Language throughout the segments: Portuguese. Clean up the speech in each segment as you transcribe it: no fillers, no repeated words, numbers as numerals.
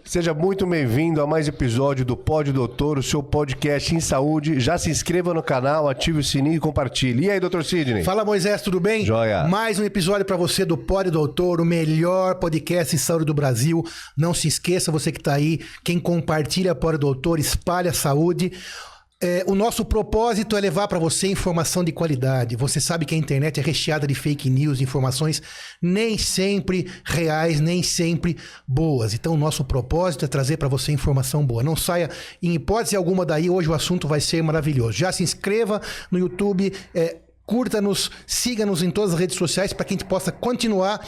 Seja muito bem-vindo a mais episódio do Pod Doutor, o seu podcast em saúde. Já se inscreva no canal, ative o sininho e compartilhe. E aí, Dr. Sidney? Fala, Moisés, tudo bem? Joia. Mais um episódio para você do Pod Doutor, o melhor podcast em saúde do Brasil. Não se esqueça, você que está aí, quem compartilha Pod Doutor, espalha a saúde. O nosso propósito é levar para você informação de qualidade. Você sabe que a internet é recheada de fake news, informações nem sempre reais, nem sempre boas. Então, o nosso propósito é trazer para você informação boa. Não saia em hipótese alguma daí, hoje o assunto vai ser maravilhoso. Já se inscreva no YouTube, curta-nos, siga-nos em todas as redes sociais para que a gente possa continuar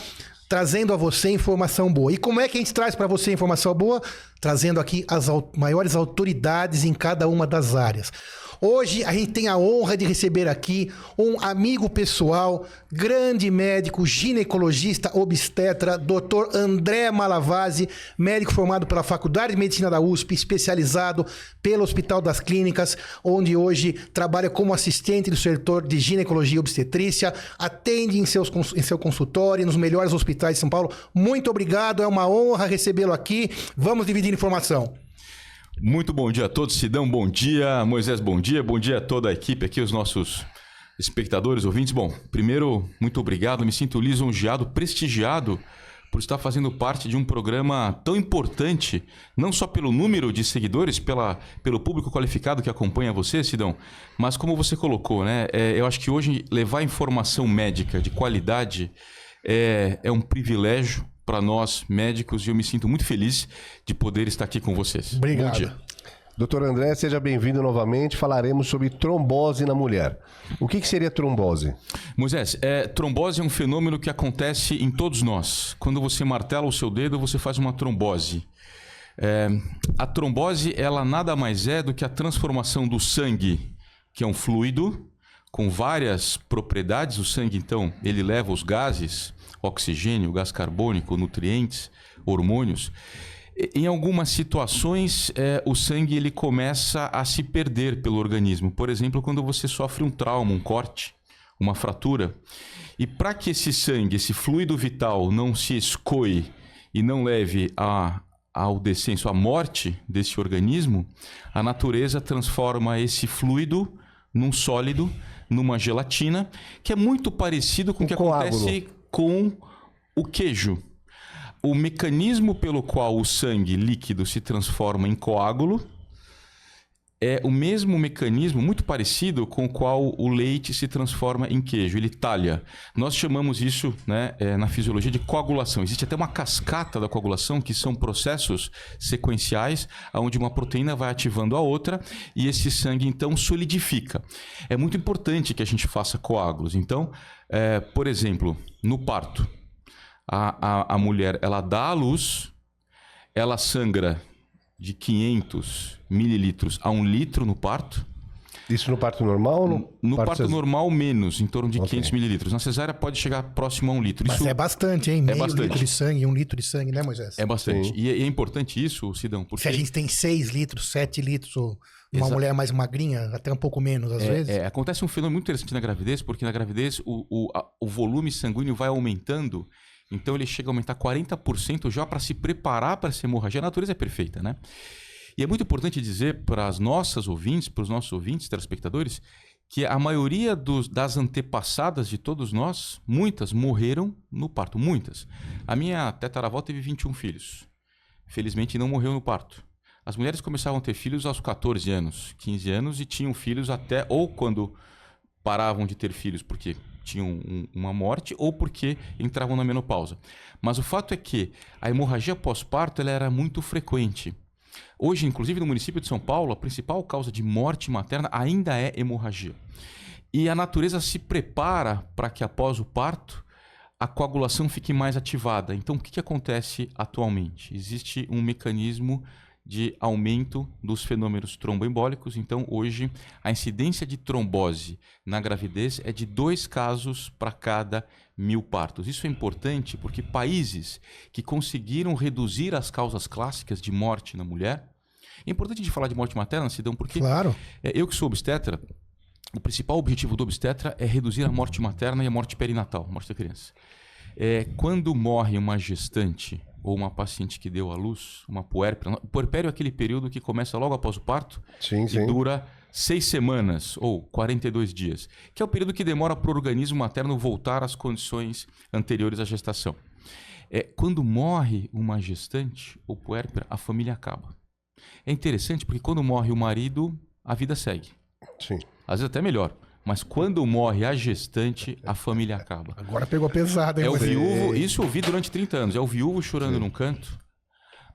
trazendo a você informação boa. E como é que a gente traz para você informação boa? Trazendo aqui as maiores autoridades em cada uma das áreas. Hoje a gente tem a honra de receber aqui um amigo pessoal, grande médico, ginecologista, obstetra, Dr. André Malavasi, médico formado pela Faculdade de Medicina da USP, especializado pelo Hospital das Clínicas, onde hoje trabalha como assistente do setor de ginecologia e obstetrícia, atende em seu consultório, nos melhores hospitais de São Paulo. Muito obrigado, é uma honra recebê-lo aqui. Vamos dividir informação. Muito bom dia a todos, Sidão, bom dia, Moisés, bom dia a toda a equipe aqui, os nossos espectadores, ouvintes. Bom, primeiro, muito obrigado, me sinto lisonjeado, prestigiado por estar fazendo parte de um programa tão importante, não só pelo número de seguidores, pelo público qualificado que acompanha você, Sidão, mas como você colocou, né? Eu acho que hoje levar informação médica de qualidade é um privilégio para nós médicos e eu me sinto muito feliz de poder estar aqui com vocês. Obrigado. Bom dia. Doutor André, seja bem-vindo novamente. Falaremos sobre trombose na mulher. O que seria trombose? Moisés, trombose é um fenômeno que acontece em todos nós. Quando você martela o seu dedo, você faz uma trombose. A trombose, ela nada mais é do que a transformação do sangue, que é um fluido com várias propriedades. O sangue, então, ele leva os gases, oxigênio, gás carbônico, nutrientes, hormônios. Em algumas situações, o sangue ele começa a se perder pelo organismo. Por exemplo, quando você sofre um trauma, um corte, uma fratura. E para que esse sangue, esse fluido vital não se escoe e não leve ao descenso, à morte desse organismo, a natureza transforma esse fluido num sólido, numa gelatina, que é muito parecido com o que acontece com o queijo. O mecanismo pelo qual o sangue líquido se transforma em coágulo é o mesmo mecanismo, muito parecido com o qual o leite se transforma em queijo, ele talha. Nós chamamos isso, né, na fisiologia de coagulação. Existe até uma cascata da coagulação, que são processos sequenciais, onde uma proteína vai ativando a outra e esse sangue, então, solidifica. É muito importante que a gente faça coágulos. Então, por exemplo, no parto, a mulher ela dá à luz, ela sangra de 500 mililitros a 1 litro no parto. Isso no parto normal? Ou no parto normal, menos, em torno de 500 mililitros. Na cesárea pode chegar próximo a 1 litro. Mas isso é bastante, hein? Meio litro de sangue, 1 litro de sangue, né, Moisés? É bastante. Sim. E é importante isso, Sidão, porque... Se a gente tem 6 litros, 7 litros, ou uma mulher mais magrinha, até um pouco menos, às vezes. Acontece um fenômeno muito interessante na gravidez, porque na gravidez o volume sanguíneo vai aumentando. Então ele chega a aumentar 40% já para se preparar para essa hemorragia. A natureza é perfeita, né? E é muito importante dizer para os nossos ouvintes, telespectadores, que a maioria das antepassadas de todos nós, muitas morreram no parto, muitas. A minha tetaravó teve 21 filhos. Felizmente não morreu no parto. As mulheres começavam a ter filhos aos 14 anos, 15 anos e tinham filhos até ou quando paravam de ter filhos porque tinham uma morte ou porque entravam na menopausa. Mas o fato é que a hemorragia pós-parto ela era muito frequente. Hoje, inclusive no município de São Paulo, a principal causa de morte materna ainda é hemorragia. E a natureza se prepara para que após o parto a coagulação fique mais ativada. Então, o que acontece atualmente? Existe um mecanismo de aumento dos fenômenos tromboembólicos. Então, hoje, a incidência de trombose na gravidez é de 2 casos para cada 1000 partos. Isso é importante porque países que conseguiram reduzir as causas clássicas de morte na mulher... É importante a gente falar de morte materna, Sidão, porque claro. Eu que sou obstetra, o principal objetivo do obstetra é reduzir a morte materna e a morte perinatal, a morte da criança. Quando morre uma gestante ou uma paciente que deu à luz, uma puérpera. O puerpério é aquele período que começa logo após o parto Sim, e sim. dura 6 semanas ou 42 dias, que é o período que demora para o organismo materno voltar às condições anteriores à gestação. Quando morre uma gestante ou puérpera, a família acaba. É interessante porque quando morre o marido, a vida segue. Sim. Às vezes até melhor. Mas quando morre a gestante, a família acaba. Agora pegou pesado, hein? É o você? viúvo, isso eu vi durante 30 anos, é o viúvo chorando num canto,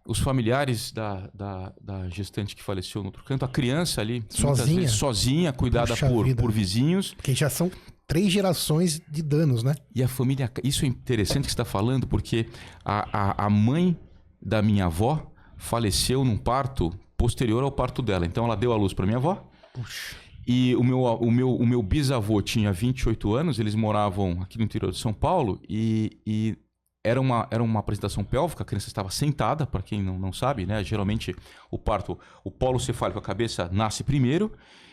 os familiares da gestante que faleceu no outro canto, a criança ali, muitas Sozinha? vezes sozinha, cuidada Puxa vida. por vizinhos. Porque já são 3 gerações de danos, né? E a família... Isso é interessante que você está falando, porque a mãe da minha avó faleceu num parto posterior ao parto dela. Então ela deu a luz para minha avó. Puxa. E o meu bisavô tinha 28 anos, eles moravam aqui no interior de São Paulo e era uma apresentação pélvica, a criança estava sentada, para quem não sabe, né? Geralmente o parto, o polo cefálico, a cabeça nasce primeiro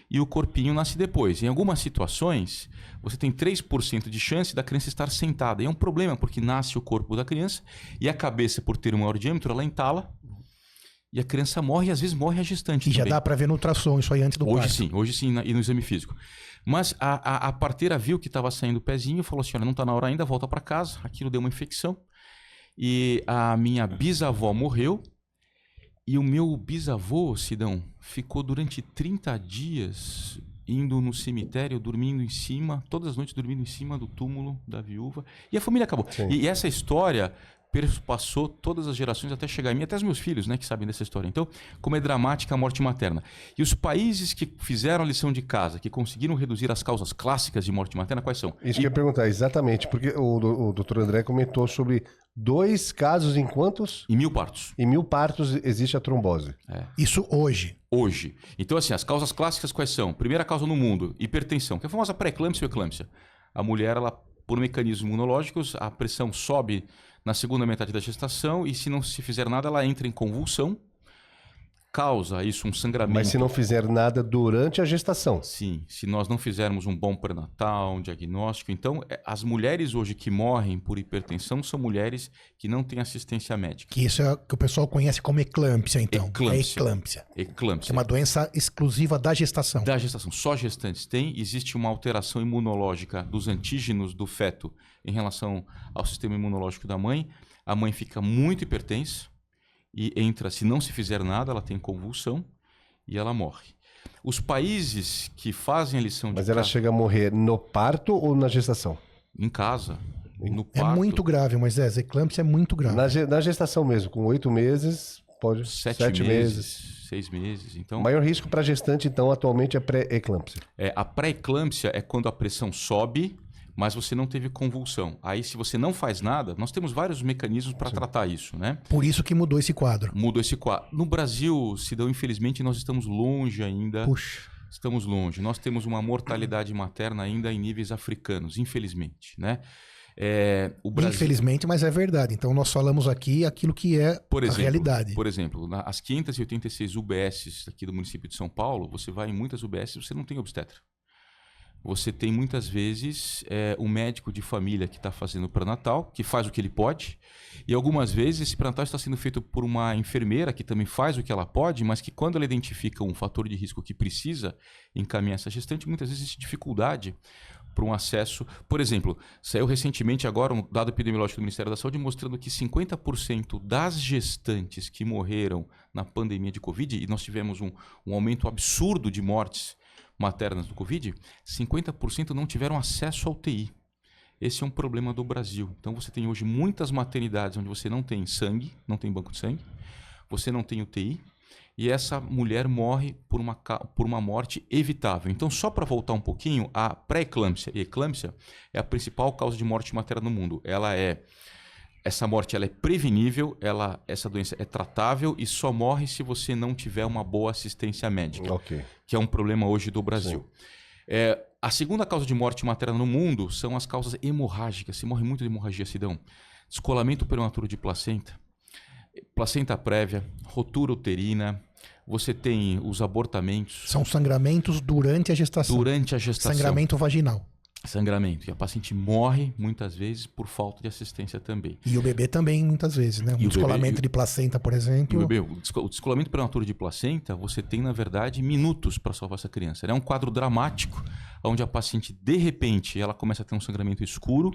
e o corpinho nasce depois. Em algumas situações, você tem 3% de chance da criança estar sentada. E é um problema, porque nasce o corpo da criança e a cabeça, por ter um maior diâmetro, ela entala. E a criança morre e às vezes morre a gestante. E também. já dá para ver no ultrassom isso aí antes do parto. Hoje sim, e no exame físico. Mas a parteira viu que estava saindo o pezinho e falou assim, olha, não está na hora ainda, volta para casa. Aquilo deu uma infecção. E a minha bisavó morreu. E o meu bisavô, Sidão, ficou durante 30 dias indo no cemitério, dormindo em cima, todas as noites dormindo em cima do túmulo da viúva. E a família acabou. E essa história perpassou todas as gerações até chegar em mim, até os meus filhos, né, que sabem dessa história. Então, como é dramática a morte materna. E os países que fizeram a lição de casa, que conseguiram reduzir as causas clássicas de morte materna, quais são? Isso que eu ia perguntar, exatamente, porque o doutor André comentou sobre 2 casos em quantos? Em 1000 partos. Em 1000 partos existe a trombose. Isso hoje. Hoje. Então, assim, as causas clássicas quais são? Primeira causa no mundo, hipertensão, que é a famosa pré-eclâmpsia ou eclâmpsia. A mulher, ela, por mecanismos imunológicos, a pressão sobe na segunda metade da gestação e se não se fizer nada, ela entra em convulsão, causa isso um sangramento. Mas se não fizer nada durante a gestação. Sim, se nós não fizermos um bom pré-natal, um diagnóstico. Então, as mulheres hoje que morrem por hipertensão são mulheres que não têm assistência médica. Que isso é o que o pessoal conhece como eclâmpsia, então. Eclâmpsia. É eclâmpsia. Eclâmpsia. Que é uma doença exclusiva da gestação. Da gestação. Só gestantes têm. Existe uma alteração imunológica dos antígenos do feto em relação ao sistema imunológico da mãe. A mãe fica muito hipertensa e entra, se não se fizer nada, ela tem convulsão e ela morre. Os países que fazem a lição de Mas ela casa, chega a morrer no parto ou na gestação? em casa, no É parto, muito grave, Moisés. Eclâmpsia é muito grave. Na gestação mesmo, com 8 meses, pode 7 meses, 6 meses. Então, O maior risco para gestante, então, atualmente é pré-eclâmpsia. a pré-eclâmpsia é quando a pressão sobe, mas você não teve convulsão. Aí, se você não faz nada, nós temos vários mecanismos para tratar isso, né? Por isso que mudou esse quadro. Mudou esse quadro. No Brasil, Sidão, infelizmente, nós estamos longe ainda. Puxa. Estamos longe. Nós temos uma mortalidade materna ainda em níveis africanos, infelizmente, né? O Brasil, Infelizmente, mas é verdade. Então, nós falamos aqui aquilo que é por exemplo, a realidade. Por exemplo, as 586 UBSs aqui do município de São Paulo, você vai em muitas UBSs, você não tem obstetra. Você tem muitas vezes um médico de família que está fazendo o pré-natal, que faz o que ele pode, e algumas vezes esse pré-natal está sendo feito por uma enfermeira que também faz o que ela pode, mas que quando ela identifica um fator de risco que precisa encaminhar essa gestante, muitas vezes existe dificuldade para um acesso. Por exemplo, saiu recentemente agora um dado epidemiológico do Ministério da Saúde mostrando que 50% das gestantes que morreram na pandemia de Covid, e nós tivemos um aumento absurdo de mortes maternas do Covid, 50% não tiveram acesso ao UTI. Esse é um problema do Brasil. Então você tem hoje muitas maternidades onde você não tem sangue, não tem banco de sangue, você não tem UTI, e essa mulher morre por uma morte evitável. Então, só para voltar um pouquinho, a pré-eclâmpsia e eclâmpsia é a principal causa de morte materna no mundo. Essa morte ela é prevenível, essa doença é tratável e só morre se você não tiver uma boa assistência médica, que é um problema hoje do Brasil. A segunda causa de morte materna no mundo são as causas hemorrágicas. Se morre muito de hemorragia, Sidão. Descolamento prematuro de placenta prévia, rotura uterina, você tem os abortamentos. São sangramentos durante a gestação. Durante a gestação. Sangramento vaginal. Sangramento. E a paciente morre, muitas vezes, por falta de assistência também. E o bebê também, muitas vezes, né? Um descolamento de placenta, por exemplo. E o descolamento prematuro de placenta, você tem, na verdade, minutos para salvar essa criança. É um quadro dramático, onde a paciente, de repente, ela começa a ter um sangramento escuro,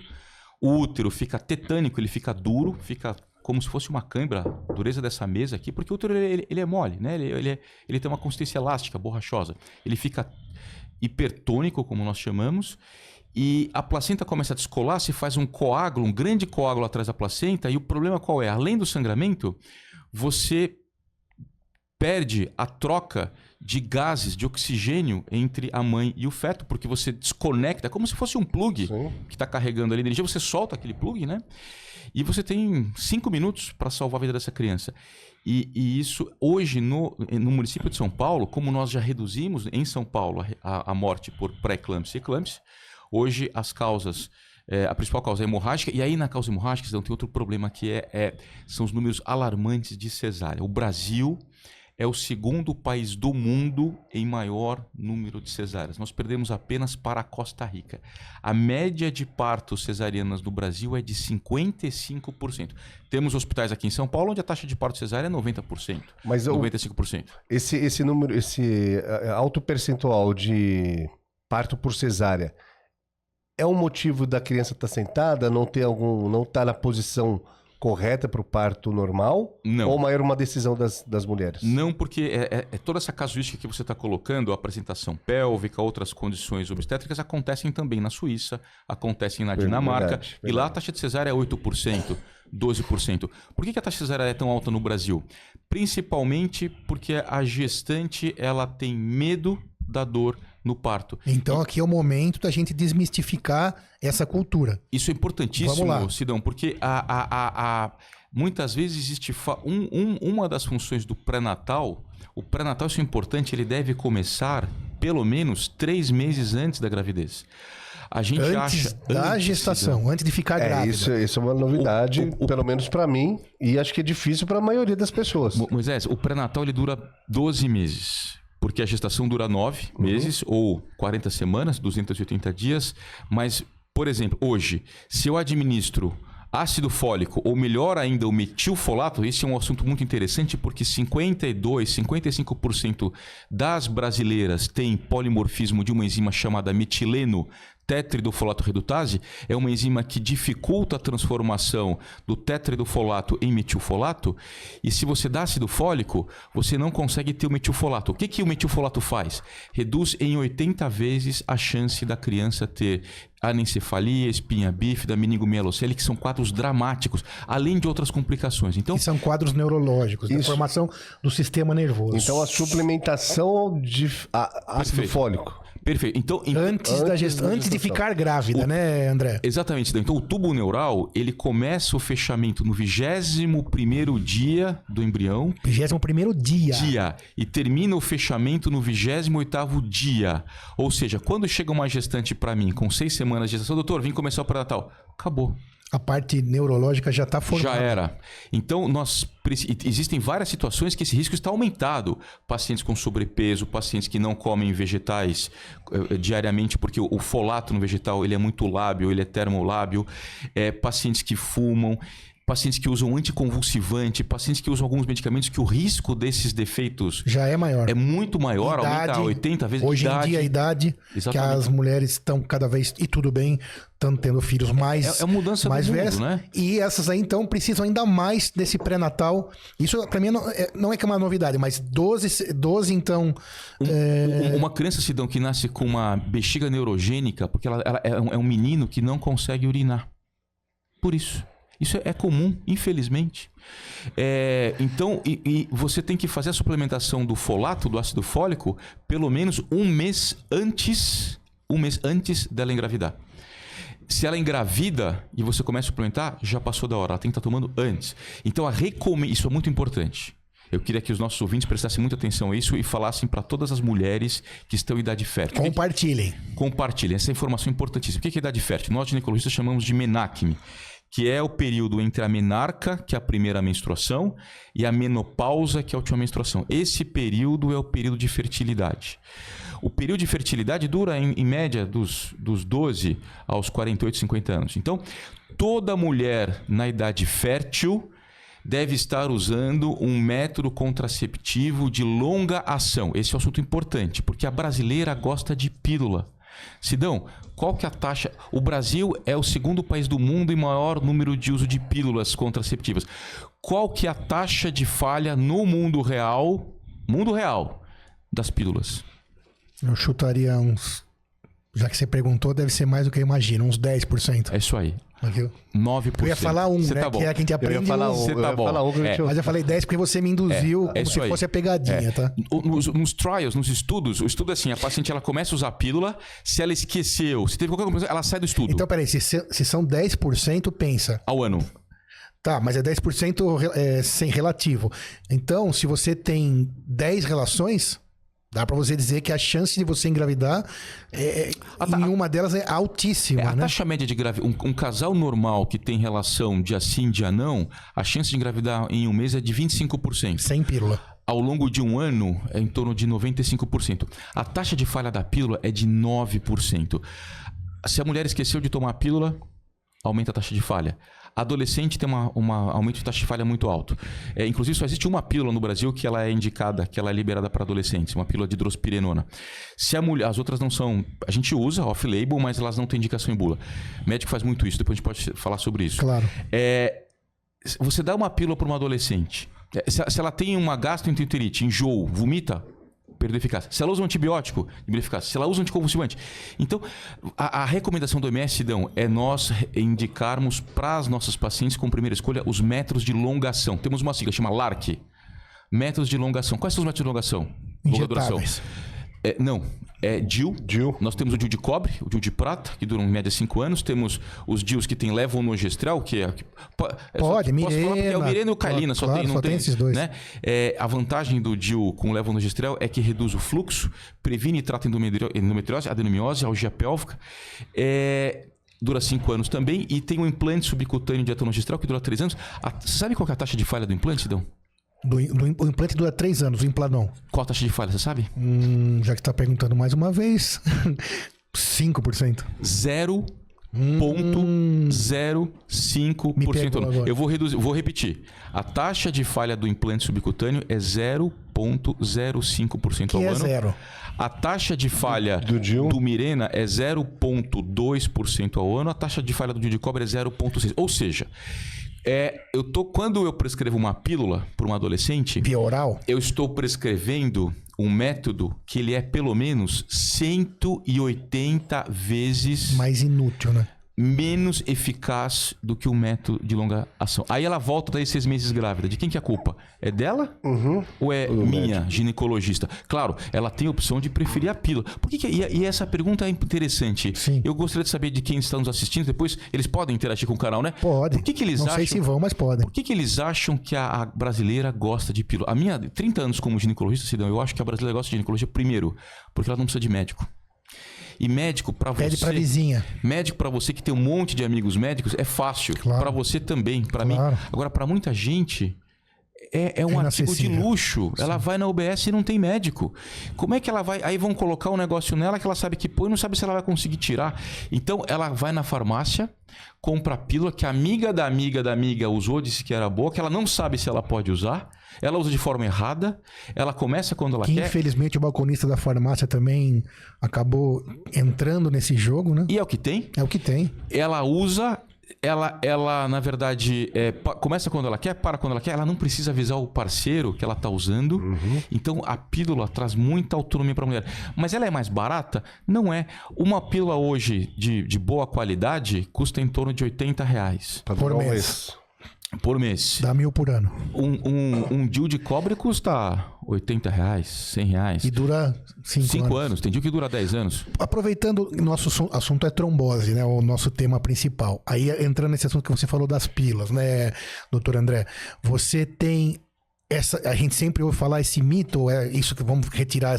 o útero fica tetânico, ele fica duro, fica como se fosse uma cãibra, a dureza dessa mesa aqui, porque o útero ele é mole, né? Ele tem uma consistência elástica, borrachosa. Ele fica hipertônico, como nós chamamos, e a placenta começa a descolar, se faz um coágulo, um grande coágulo atrás da placenta, e o problema qual é? Além do sangramento, você perde a troca de gases, de oxigênio entre a mãe e o feto, porque você desconecta, é como se fosse um plug que está carregando ali energia, você solta aquele plug, né? E você tem 5 minutos para salvar a vida dessa criança. E isso, hoje, no município de São Paulo, como nós já reduzimos em São Paulo a morte por pré-eclâmpsia e eclâmpsia, hoje as causas, a principal causa é hemorrágica, e aí na causa hemorrágica tem outro problema que são os números alarmantes de cesárea. O Brasil é o segundo país do mundo em maior número de cesáreas. Nós perdemos apenas para a Costa Rica. A média de partos cesarianas no Brasil é de 55%. Temos hospitais aqui em São Paulo onde a taxa de parto cesárea é 90%. Mas 95%. Esse número, esse alto percentual de parto por cesárea é um motivo da criança estar sentada, não estar na posição correta para o parto normal? Não. Ou maior uma decisão das mulheres? Não, porque toda essa casuística que você está colocando, a apresentação pélvica, outras condições obstétricas, acontecem também na Suíça, acontecem na Dinamarca. Verdade. E lá a taxa de cesárea é 8%, 12%. Por que a taxa de cesárea é tão alta no Brasil? Principalmente porque a gestante ela tem medo da dor no parto. Então aqui é o momento da gente desmistificar essa cultura. Isso é importantíssimo, Sidão, porque muitas vezes existe uma das funções do pré-natal. O pré-natal, isso é importante, ele deve começar pelo menos 3 meses antes da gravidez. A gente antes da gestação, antes de ficar grávida. Isso é uma novidade, pelo menos para mim, e acho que é difícil para a maioria das pessoas. Moisés, o pré-natal ele dura 12 meses. Porque a gestação dura 9 meses ou 40 semanas, 280 dias. Mas, por exemplo, hoje, se eu administro ácido fólico ou melhor ainda o metilfolato, esse é um assunto muito interessante porque 55% das brasileiras têm polimorfismo de uma enzima chamada metileno tetridofolato redutase, é uma enzima que dificulta a transformação do tetridofolato em metilfolato, e se você dá ácido fólico, você não consegue ter o metilfolato. O que o metilfolato faz? Reduz em 80 vezes a chance da criança ter anencefalia, espinha bífida, meningomielocele, que são quadros dramáticos, além de outras complicações. Então, que são quadros neurológicos, da formação do sistema nervoso. Então, a suplementação de ácido fólico. Perfeito. Então, antes de ficar grávida, né, André? Exatamente. Então, o tubo neural, ele começa o fechamento no 21º dia do embrião. 21º dia. E termina o fechamento no 28º dia. Ou seja, quando chega uma gestante para mim com 6 semanas de gestação, doutor, vim começar o pré-natal. Acabou. A parte neurológica já está formada. Já era. Então, existem várias situações que esse risco está aumentado. Pacientes com sobrepeso, pacientes que não comem vegetais diariamente, porque o folato no vegetal ele é muito lábil, ele é termolábil. Pacientes que fumam, pacientes que usam anticonvulsivante, pacientes que usam alguns medicamentos que o risco desses defeitos já é maior. É muito maior, aumenta 80 vezes. Hoje em dia a idade que as mulheres estão cada vez, e tudo bem, estão tendo filhos mais mudança mais do mundo, velhos, né? E essas aí então precisam ainda mais desse pré-natal. Isso para mim não é que é uma novidade, mas 12 então... Uma criança, Sidão, que nasce com uma bexiga neurogênica, porque ela é um menino que não consegue urinar. Por isso. Isso é comum, infelizmente. Então, você tem que fazer a suplementação do folato, do ácido fólico, pelo menos um mês antes dela engravidar. Se ela engravida e você começa a suplementar, já passou da hora. Ela tem que estar tomando antes. Então, isso é muito importante. Eu queria que os nossos ouvintes prestassem muita atenção a isso e falassem para todas as mulheres que estão em idade fértil. Compartilhem. Compartilhem. Essa informação é importantíssima. O que é idade fértil? Nós, ginecologistas, chamamos de menacme, que é o período entre a menarca, que é a primeira menstruação, e a menopausa, que é a última menstruação. Esse período é o período de fertilidade. O período de fertilidade dura, em média, dos 12 aos 48, 50 anos. Então, toda mulher na idade fértil deve estar usando um método contraceptivo de longa ação. Esse é um assunto importante, porque a brasileira gosta de pílula. Sidão, qual que é a taxa? O Brasil é o segundo país do mundo em maior número de uso de pílulas contraceptivas. Qual que é a taxa de falha no mundo real das pílulas? Eu chutaria uns... Já que você perguntou, deve ser mais do que eu imagino, uns 10%. É isso aí. Viu? 9%. Eu ia falar Cê né? Tá bom. Que é que a gente aprende. Eu ia falar Você tá bom. Mas eu falei 10 porque você me induziu como se aí. fosse a pegadinha, tá? Nos trials, nos estudos, o estudo é assim, a paciente ela começa a usar a pílula, se ela esqueceu, se teve qualquer coisa, ela sai do estudo. Então, peraí, se são 10%, pensa. Ao ano. Tá, mas é 10% sem relativo. Então, se você tem 10 relações, dá pra você dizer que a chance de você engravidar em uma delas é altíssima, A né? taxa média de gravidez, um casal normal que tem relação dia sim, dia não, a chance de engravidar em um mês é de 25%. Sem pílula. Ao longo de um ano, é em torno de 95%. A taxa de falha da pílula é de 9%. Se a mulher esqueceu de tomar a pílula, aumenta a taxa de falha. Adolescente tem um aumento de taxa de falha muito alto. Inclusive, só existe uma pílula no Brasil que ela é indicada, que ela é liberada para adolescentes, uma pílula de drospirenona. Se a mulher, as outras não são... A gente usa off-label, mas elas não têm indicação em bula. O médico faz muito isso, depois a gente pode falar sobre isso. Claro. Você dá uma pílula para uma adolescente. Se ela tem uma gastroenterite, enjoo, vomita, perdeu eficácia. Se ela usa um antibiótico, perdeu eficácia. Se ela usa um anticonvulsivante. Então, a recomendação do MS, Sidão, é nós indicarmos para as nossas pacientes, como primeira escolha, os métodos de longa ação. Temos uma sigla, chama LARC. Métodos de longa ação. Quais são os métodos de longa ação? Longa duração. Não, é DIU. Nós temos o DIU de cobre, o DIU de prata, que duram em média 5 anos. Temos os DIUs que tem levonorgestrel, que é... Pode, Mirena. Posso falar porque é o Mirena e o Calina, claro, não tem esses dois. Né? A vantagem do DIU com levonorgestrel é que reduz o fluxo, previne e trata endometriose, adenomiose, algia pélvica. Dura 5 anos também. E tem um implante subcutâneo de etonogestrel que dura 3 anos. Você sabe qual que é a taxa de falha do implante, Sidão? O implante dura 3 anos, o Implanon. Qual a taxa de falha, você sabe? Já que tá perguntando mais uma vez, 5%. 0,05%. Eu vou repetir. A taxa de falha do implante subcutâneo é 0,05% ao ano. Que é zero. A taxa de falha do Mirena é 0,2% ao ano. A taxa de falha do DIU de cobre é 0,6%. Ou seja... quando eu prescrevo uma pílula para um adolescente... Via oral? Eu estou prescrevendo um método que ele é pelo menos 180 vezes... Mais inútil, né? Menos eficaz do que o método de longa ação. Aí ela volta daí 6 meses grávida. De quem que é a culpa? É dela? Ou é minha, ginecologista? Claro, ela tem a opção de preferir a pílula. Por que e essa pergunta é interessante. Sim. Eu gostaria de saber de quem está nos assistindo. Depois, eles podem interagir com o canal, né? Pode. Por que eles Não sei se vão, mas podem. Por que eles acham que a brasileira gosta de pílula? A minha 30 anos como ginecologista, Sidão, eu acho que a brasileira gosta de ginecologia primeiro, porque ela não precisa de médico. E médico para você... Pede pra vizinha. Médico para você que tem um monte de amigos médicos é fácil. Claro. Para você também, para mim. Agora, para muita gente, é um artigo de luxo. Sim. Ela vai na UBS e não tem médico. Como é que ela vai... Aí vão colocar um negócio nela que ela sabe que põe e não sabe se ela vai conseguir tirar. Então, ela vai na farmácia, compra a pílula que a amiga da amiga da amiga usou, disse que era boa, que ela não sabe se ela pode usar. Ela usa de forma errada, ela começa quando ela quer. Infelizmente o balconista da farmácia também acabou entrando nesse jogo, né? E é o que tem? É o que tem. Ela usa, ela na verdade, começa quando ela quer, para quando ela quer. Ela não precisa avisar o parceiro que ela está usando. Então a pílula traz muita autonomia para a mulher. Mas ela é mais barata? Não é. Uma pílula hoje de boa qualidade custa em torno de R$80. Por mês. Por mês. Dá 1.000 por ano. Um DIU de cobre custa R$80, R$100. E dura 5 anos. Tem DIU que dura 10 anos. Aproveitando, nosso assunto é trombose, né? O nosso tema principal. Aí entrando nesse assunto que você falou das pílulas, né, doutor André? Você tem... a gente sempre ouve falar esse mito, isso que vamos retirar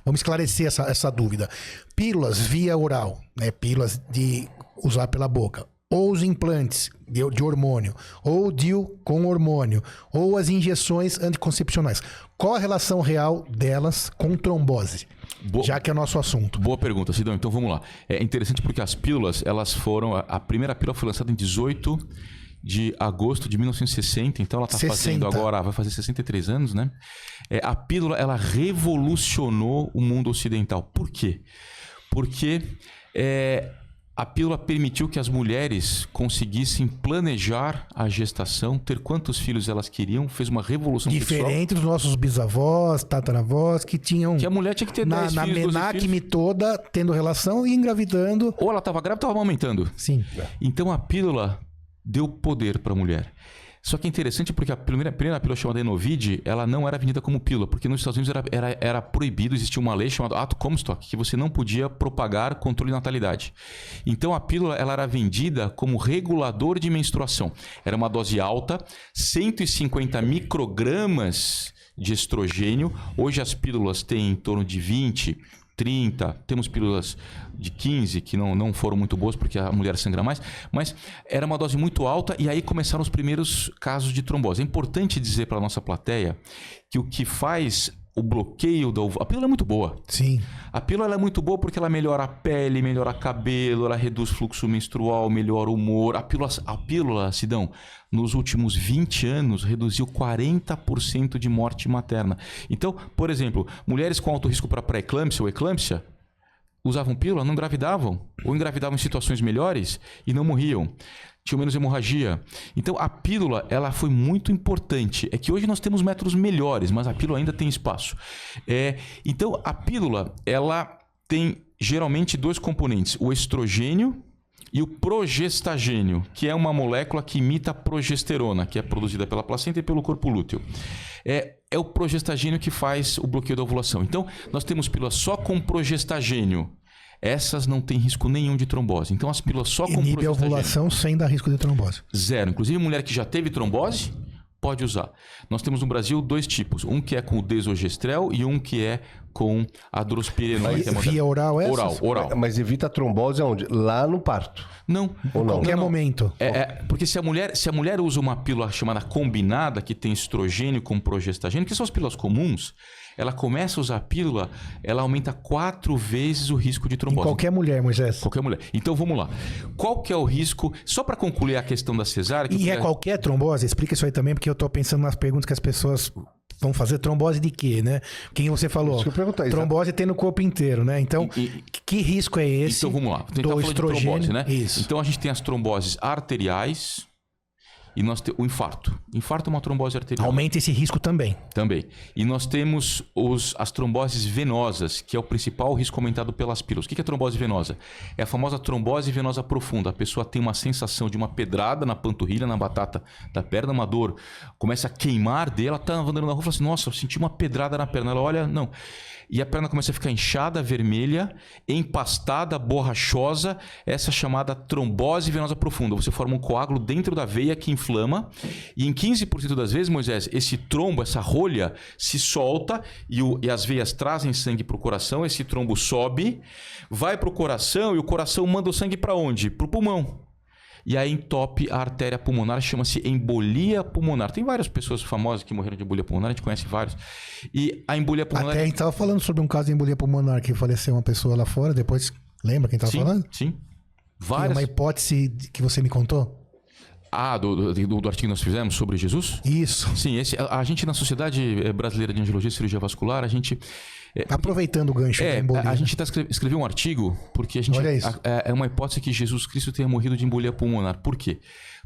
vamos esclarecer essa dúvida. Pílulas via oral, né? Pílulas de usar pela boca. ou os implantes de hormônio, ou o DIU com hormônio, ou as injeções anticoncepcionais. Qual a relação real delas com trombose? Já que é o nosso assunto. Boa pergunta, Sidão. Então vamos lá. É interessante porque as pílulas, elas foram... A primeira pílula foi lançada em 18 de agosto de 1960. Então ela está fazendo agora... Vai fazer 63 anos, né? A pílula, ela revolucionou o mundo ocidental. Por quê? Porque... a pílula permitiu que as mulheres conseguissem planejar a gestação, ter quantos filhos elas queriam, fez uma revolução diferente dos nossos bisavós, tataravós, que tinham... Que a mulher tinha que ter 10 filhos, 12 filhos. Na menacme toda, tendo relação e engravidando. Ou ela estava grávida ou estava amamentando. Sim. Então a pílula deu poder para a mulher. Só que é interessante porque a primeira pílula chamada Enovid, ela não era vendida como pílula, porque nos Estados Unidos era proibido, existia uma lei chamada Ato Comstock, que você não podia propagar controle de natalidade. Então a pílula ela era vendida como regulador de menstruação. Era uma dose alta, 150 microgramas de estrogênio. Hoje as pílulas têm em torno de 20, 30, temos pílulas de 15 que não foram muito boas porque a mulher sangra mais, mas era uma dose muito alta e aí começaram os primeiros casos de trombose. É importante dizer para a nossa plateia que o que faz o bloqueio da ovulação... A pílula é muito boa. Sim. A pílula ela é muito boa porque ela melhora a pele, melhora cabelo, ela reduz fluxo menstrual, melhora o humor. A pílula, Sidão, nos últimos 20 anos, reduziu 40% de morte materna. Então, por exemplo, mulheres com alto risco para pré-eclâmpsia ou eclâmpsia usavam pílula, não engravidavam. Ou engravidavam em situações melhores e não morriam. Tinham menos hemorragia. Então, a pílula ela foi muito importante. É que hoje nós temos métodos melhores, mas a pílula ainda tem espaço. Então, a pílula ela tem geralmente dois componentes. O estrogênio e o progestagênio, que é uma molécula que imita a progesterona, que é produzida pela placenta e pelo corpo lúteo. É o progestagênio que faz o bloqueio da ovulação. Então, nós temos pílulas só com progestagênio. Essas não têm risco nenhum de trombose. Então, as pílulas só com inibe a ovulação sem dar risco de trombose. Zero. Inclusive, mulher que já teve trombose, pode usar. Nós temos no Brasil dois tipos. Um que é com o desogestrel e um que é com a drospirenol. Via oral essas? Oral. Mas evita a trombose aonde? Lá no parto? Não. Ou não? Em qualquer momento. Porque se a mulher usa uma pílula chamada combinada, que tem estrogênio com progestagênio, que são as pílulas comuns, ela começa a usar a pílula, ela aumenta 4 vezes o risco de trombose. Em qualquer mulher, Moisés. Qualquer mulher. Então vamos lá. Qual que é o risco? Só para concluir a questão da cesárea... Qualquer trombose? Explica isso aí também, porque eu tô pensando nas perguntas que as pessoas vão fazer. Trombose de quê, né? Quem você falou? Isso que eu perguntei, trombose tem no corpo inteiro, né? Então, que risco é esse? Então vamos lá. Do estrogênio, de trombose, né? Isso. Então a gente tem as tromboses arteriais e nós temos o infarto. Infarto é uma trombose arterial. Aumenta esse risco também. Também. E nós temos as tromboses venosas, que é o principal risco aumentado pelas pílulas. O que é trombose venosa? É a famosa trombose venosa profunda. A pessoa tem uma sensação de uma pedrada na panturrilha, na batata da perna, uma dor. Começa a queimar dela, tá andando na rua e fala assim, nossa, eu senti uma pedrada na perna. Ela olha, não. E a perna começa a ficar inchada, vermelha, empastada, borrachosa. Essa chamada trombose venosa profunda. Você forma um coágulo dentro da veia que inflama. E em 15% das vezes, Moisés, esse trombo, essa rolha, se solta e as veias trazem sangue para o coração. Esse trombo sobe, vai para o coração e o coração manda o sangue para onde? Para o pulmão. E aí entope a artéria pulmonar, chama-se embolia pulmonar. Tem várias pessoas famosas que morreram de embolia pulmonar, a gente conhece vários. E a embolia pulmonar... Até a gente estava falando sobre um caso de embolia pulmonar, que faleceu uma pessoa lá fora, depois... Lembra quem estava falando? Sim, várias. E uma hipótese que você me contou? Do artigo que nós fizemos sobre Jesus? Isso. Sim, a gente na Sociedade Brasileira de Angiologia e Cirurgia Vascular, a gente... Aproveitando o gancho da embolia. A gente escreveu um artigo porque a gente é uma hipótese que Jesus Cristo tenha morrido de embolia pulmonar. Por quê?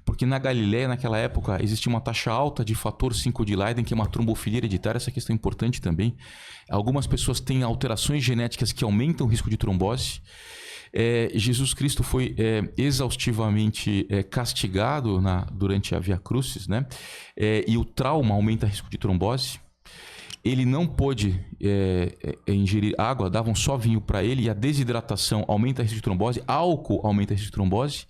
Porque na Galileia, naquela época, existia uma taxa alta de fator 5 de Leiden, que é uma trombofilia hereditária. Essa questão é importante também. Algumas pessoas têm alterações genéticas que aumentam o risco de trombose. Jesus Cristo foi exaustivamente castigado durante a Via Crucis, né? E o trauma aumenta o risco de trombose. Ele não pôde ingerir água, davam só vinho para ele, e a desidratação aumenta o risco de trombose, álcool aumenta o risco de trombose.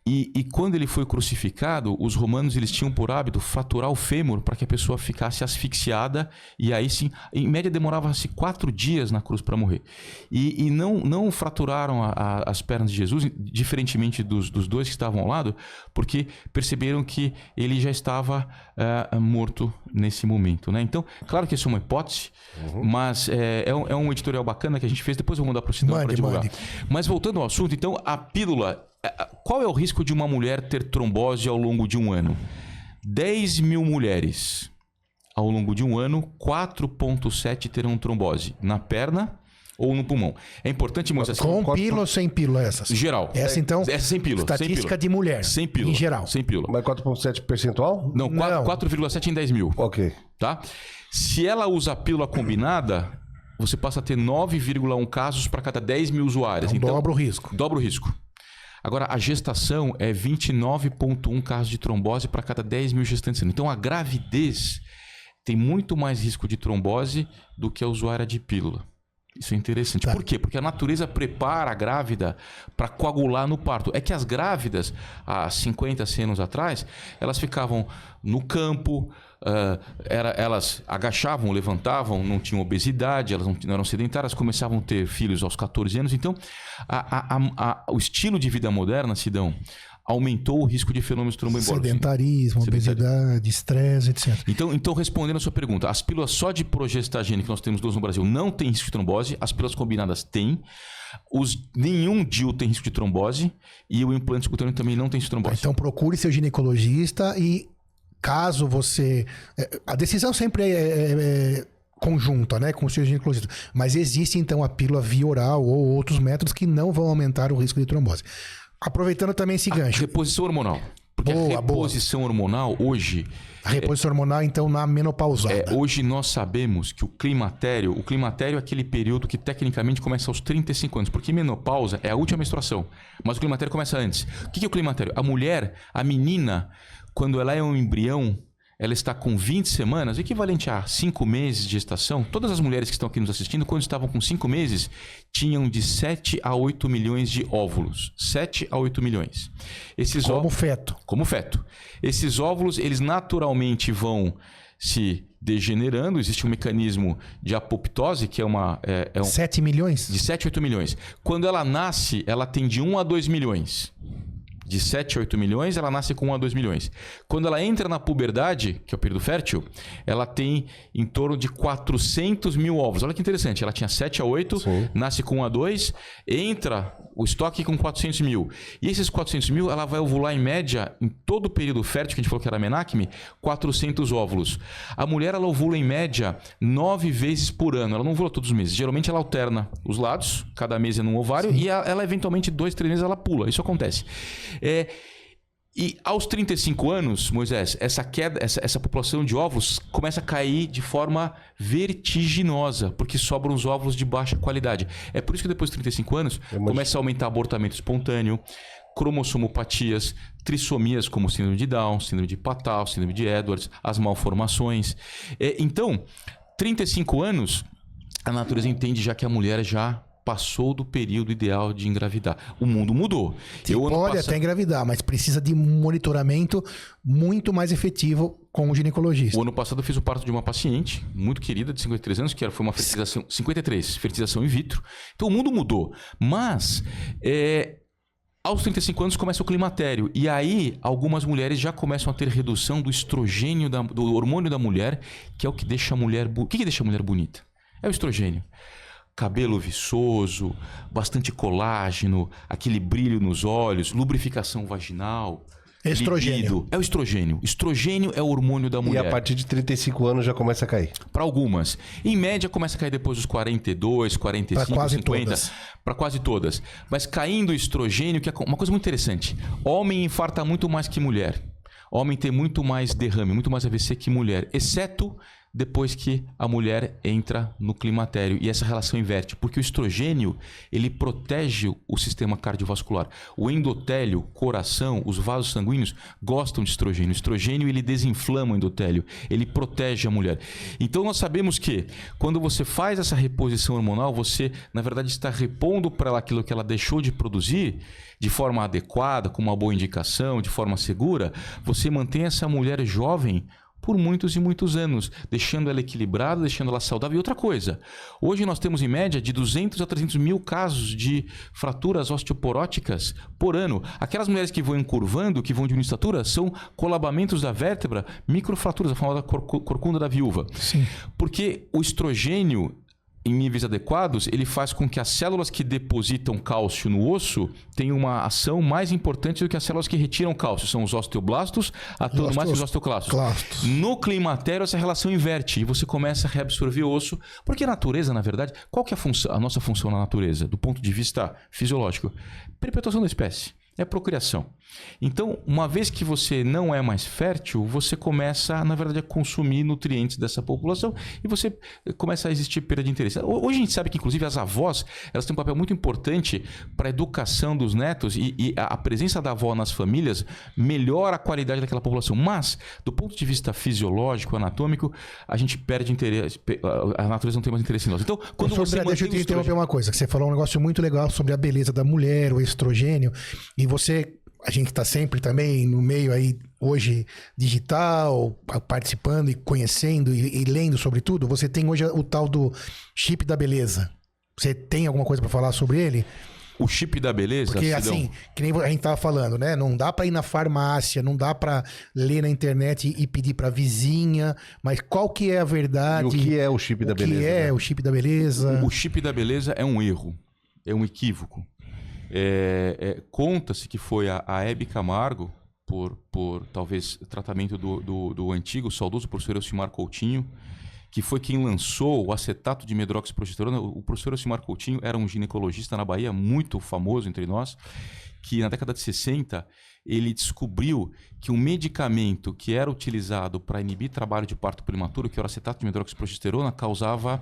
E quando ele foi crucificado, os romanos eles tinham por hábito fraturar o fêmur para que a pessoa ficasse asfixiada, e aí sim, em média demorava-se 4 dias na cruz para morrer. E não fraturaram as pernas de Jesus, diferentemente dos dois que estavam ao lado, porque perceberam que ele já estava morto nesse momento, né? Então, claro que isso é uma hipótese, mas é um editorial bacana que a gente fez, depois eu vou mandar para o Sidão para divulgar. Mas voltando ao assunto, então, a pílula... Qual é o risco de uma mulher ter trombose ao longo de um ano? 10 mil mulheres ao longo de um ano, 4,7 terão trombose na perna ou no pulmão. É importante, Moisés... Com pílula ou sem pílula essas? Geral. Essa então, essa sem pílula. estatística sem pílula. De mulher, sem pílula. Em geral. Sem pílula. Mas 4,7 percentual? Não, 4,7 em 10 mil. Ok. Tá? Se ela usa a pílula combinada, você passa a ter 9,1 casos para cada 10 mil usuários. Então, dobra o risco. Dobra o risco. Agora, a gestação é 29,1 casos de trombose para cada 10 mil gestantes. Então, a gravidez tem muito mais risco de trombose do que a usuária de pílula. Isso é interessante. Tá. Por quê? Porque a natureza prepara a grávida para coagular no parto. É que as grávidas, há 50, 100 anos atrás, elas ficavam no campo, elas agachavam, levantavam, não tinham obesidade, elas não eram sedentárias, começavam a ter filhos aos 14 anos. Então, o estilo de vida moderna, Sidão, aumentou o risco de fenômenos tromboembólicos. Sedentarismo, obesidade, estresse, etc. Então, respondendo a sua pergunta, as pílulas só de progestagene, que nós temos 2 no Brasil, não tem risco de trombose, as pílulas combinadas têm, nenhum DIU tem risco de trombose e o implante cutâneo também não tem risco de trombose. Então procure seu ginecologista e caso você... A decisão sempre é conjunta, né, com o seu ginecologista. Mas existe então a pílula via oral ou outros métodos que não vão aumentar o risco de trombose. Aproveitando também esse gancho. Reposição hormonal. Porque a reposição hormonal hoje... A reposição hormonal, então, na menopausada. Hoje nós sabemos que o climatério é aquele período que tecnicamente começa aos 35 anos. Porque menopausa é a última menstruação. Mas o climatério começa antes. O que é o climatério? A mulher, a menina, quando ela é um embrião, ela está com 20 semanas, equivalente a 5 meses de gestação. Todas as mulheres que estão aqui nos assistindo, quando estavam com 5 meses, tinham de 7 a 8 milhões de óvulos. 7 a 8 milhões. Feto. Como feto. Esses óvulos, eles naturalmente vão se degenerando. Existe um mecanismo de apoptose, que é 7 milhões? De 7 a 8 milhões. Quando ela nasce, ela tem de 1 a 2 milhões. De 7 a 8 milhões, ela nasce com 1 a 2 milhões. Quando ela entra na puberdade, que é o período fértil, ela tem em torno de 400 mil ovos. Olha que interessante, ela tinha 7 a 8, Sim. Nasce com 1 a 2, entra o estoque com 400 mil. E esses 400 mil, ela vai ovular em média, em todo o período fértil, que a gente falou que era menacme, 400 óvulos. A mulher, ela ovula em média 9 vezes por ano. Ela não ovula todos os meses. Geralmente ela alterna os lados, cada mês é num ovário, Sim. E ela eventualmente 2, 3 meses ela pula. Isso acontece. E aos 35 anos, Moisés, essa queda, essa população de óvulos começa a cair de forma vertiginosa, porque sobram os óvulos de baixa qualidade. É por isso que depois dos 35 anos começa a aumentar abortamento espontâneo, cromossomopatias, trissomias como síndrome de Down, síndrome de Patau, síndrome de Edwards, as malformações. Então, 35 anos, a natureza entende já que a mulher já passou do período ideal de engravidar. O mundo mudou. Pode até engravidar, mas precisa de um monitoramento muito mais efetivo com o ginecologista. O ano passado eu fiz o parto de uma paciente muito querida, de 53 anos, que foi uma fertilização... 53, fertilização in vitro. Então o mundo mudou. Mas... aos 35 anos começa o climatério. E aí, algumas mulheres já começam a ter redução do estrogênio, do hormônio da mulher, que é o que deixa a mulher... O que deixa a mulher bonita? É o estrogênio. Cabelo viçoso, bastante colágeno, aquele brilho nos olhos, lubrificação vaginal. Estrogênio. Libido. É o estrogênio. Estrogênio é o hormônio da mulher. E a partir de 35 anos já começa a cair? Para algumas. Em média, começa a cair depois dos 42, 45, pra quase 50. Para quase todas. Mas caindo o estrogênio, que é uma coisa muito interessante. Homem infarta muito mais que mulher. Homem tem muito mais derrame, muito mais AVC que mulher. Exceto depois que a mulher entra no climatério. E essa relação inverte, porque o estrogênio, ele protege o sistema cardiovascular. O endotélio, coração, os vasos sanguíneos gostam de estrogênio. O estrogênio, ele desinflama o endotélio, ele protege a mulher. Então nós sabemos que quando você faz essa reposição hormonal, você, na verdade, está repondo para ela aquilo que ela deixou de produzir de forma adequada, com uma boa indicação, de forma segura. Você mantém essa mulher jovem por muitos e muitos anos, deixando ela equilibrada, deixando ela saudável. E outra coisa, hoje nós temos em média de 200 a 300 mil casos de fraturas osteoporóticas por ano. Aquelas mulheres que vão encurvando, que vão diminuindo estatura, são colabamentos da vértebra, microfraturas, a famosa corcunda da viúva. Sim. Porque o estrogênio, em níveis adequados, ele faz com que as células que depositam cálcio no osso tenham uma ação mais importante do que as células que retiram cálcio. São os osteoblastos, atuando mais que os osteoclastos. No climatério, essa relação inverte e você começa a reabsorver o osso. Porque a natureza, na verdade, qual que é a nossa função na natureza, do ponto de vista fisiológico? Perpetuação da espécie. É procriação. Então, uma vez que você não é mais fértil, você começa, na verdade, a consumir nutrientes dessa população e você começa a existir perda de interesse. Hoje a gente sabe que, inclusive, as avós, elas têm um papel muito importante para a educação dos netos e a presença da avó nas famílias melhora a qualidade daquela população. Mas, do ponto de vista fisiológico, anatômico, a gente perde interesse, a natureza não tem mais interesse em nós. Então, quando você deixa eu te interromper uma coisa, que você falou um negócio muito legal sobre a beleza da mulher, o estrogênio, e você, a gente está sempre também no meio aí hoje digital, participando e conhecendo e lendo sobre tudo. Você tem hoje o tal do chip da beleza. Você tem alguma coisa para falar sobre ele? O chip da beleza? Porque assim, que nem a gente tava falando, né? Não dá para ir na farmácia, não dá para ler na internet e pedir para vizinha, mas qual que é a verdade? E o que é o chip da beleza? O que é o chip da beleza? O chip da beleza é um erro, é um equívoco. Conta-se que foi a Hebe Camargo, por talvez tratamento do antigo, saudoso professor Elcimar Coutinho, que foi quem lançou o acetato de medroxiprogesterona. O professor Elcimar Coutinho era um ginecologista na Bahia, muito famoso entre nós, que na década de 60 ele descobriu que um medicamento que era utilizado para inibir trabalho de parto prematuro, que era o acetato de medroxiprogesterona, causava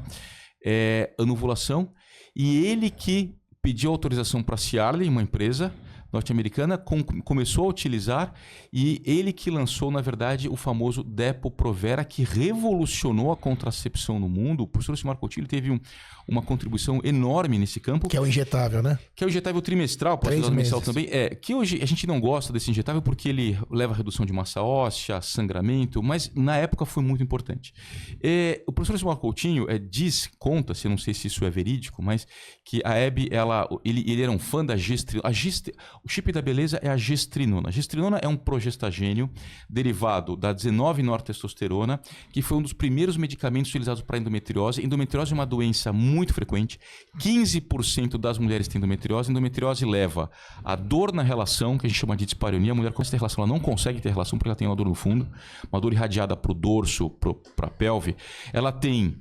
anovulação, e ele que pediu autorização para a Ciarli, uma empresa norte-americana, começou a utilizar, e ele que lançou, na verdade, o famoso Depo-Provera, que revolucionou a contracepção no mundo. O professor Elcimar Coutinho teve uma contribuição enorme nesse campo. Que é o injetável, né? Que é o injetável trimestral, pode ser mensal também. Que hoje a gente não gosta desse injetável porque ele leva a redução de massa óssea, sangramento, mas na época foi muito importante. O professor Elcimar Coutinho conta-se, eu não sei se isso é verídico, mas que a Hebe, ele era um fã da gestrinona. O chip da beleza é a gestrinona. A gestrinona é um progestagênio derivado da 19-nortestosterona, que foi um dos primeiros medicamentos utilizados para endometriose. Endometriose é uma doença muito frequente. 15% das mulheres têm endometriose. Endometriose leva a dor na relação, que a gente chama de dispareunia. A mulher, com essa relação, ela não consegue ter relação porque ela tem uma dor no fundo, uma dor irradiada para o dorso, para a pelve. Ela tem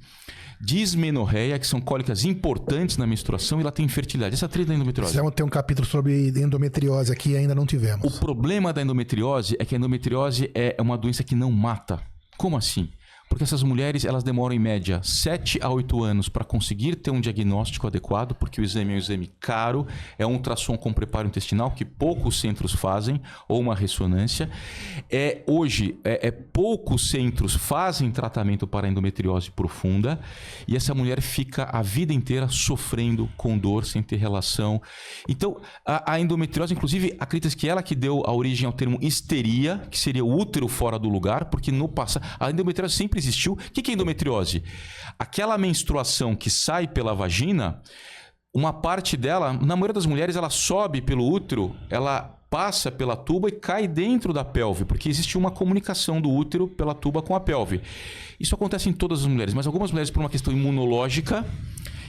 dismenorreia, que são cólicas importantes na menstruação, e ela tem infertilidade. Essa treta da endometriose. Precisamos ter um capítulo sobre endometriose aqui, ainda não tivemos. O problema da endometriose é que a endometriose é uma doença que não mata. Como assim? Porque essas mulheres, elas demoram em média 7 a 8 anos para conseguir ter um diagnóstico adequado, porque o exame é um exame caro, é um ultrassom com preparo intestinal que poucos centros fazem, ou uma ressonância. Hoje, poucos centros fazem tratamento para endometriose profunda, e essa mulher fica a vida inteira sofrendo com dor, sem ter relação. Então, a endometriose, inclusive, acredita-se que ela que deu a origem ao termo histeria, que seria o útero fora do lugar, porque no passado a endometriose sempre existiu. O que é endometriose? Aquela menstruação que sai pela vagina, uma parte dela, na maioria das mulheres, ela sobe pelo útero, ela passa pela tuba e cai dentro da pelve, porque existe uma comunicação do útero pela tuba com a pelve. Isso acontece em todas as mulheres, mas algumas mulheres por uma questão imunológica,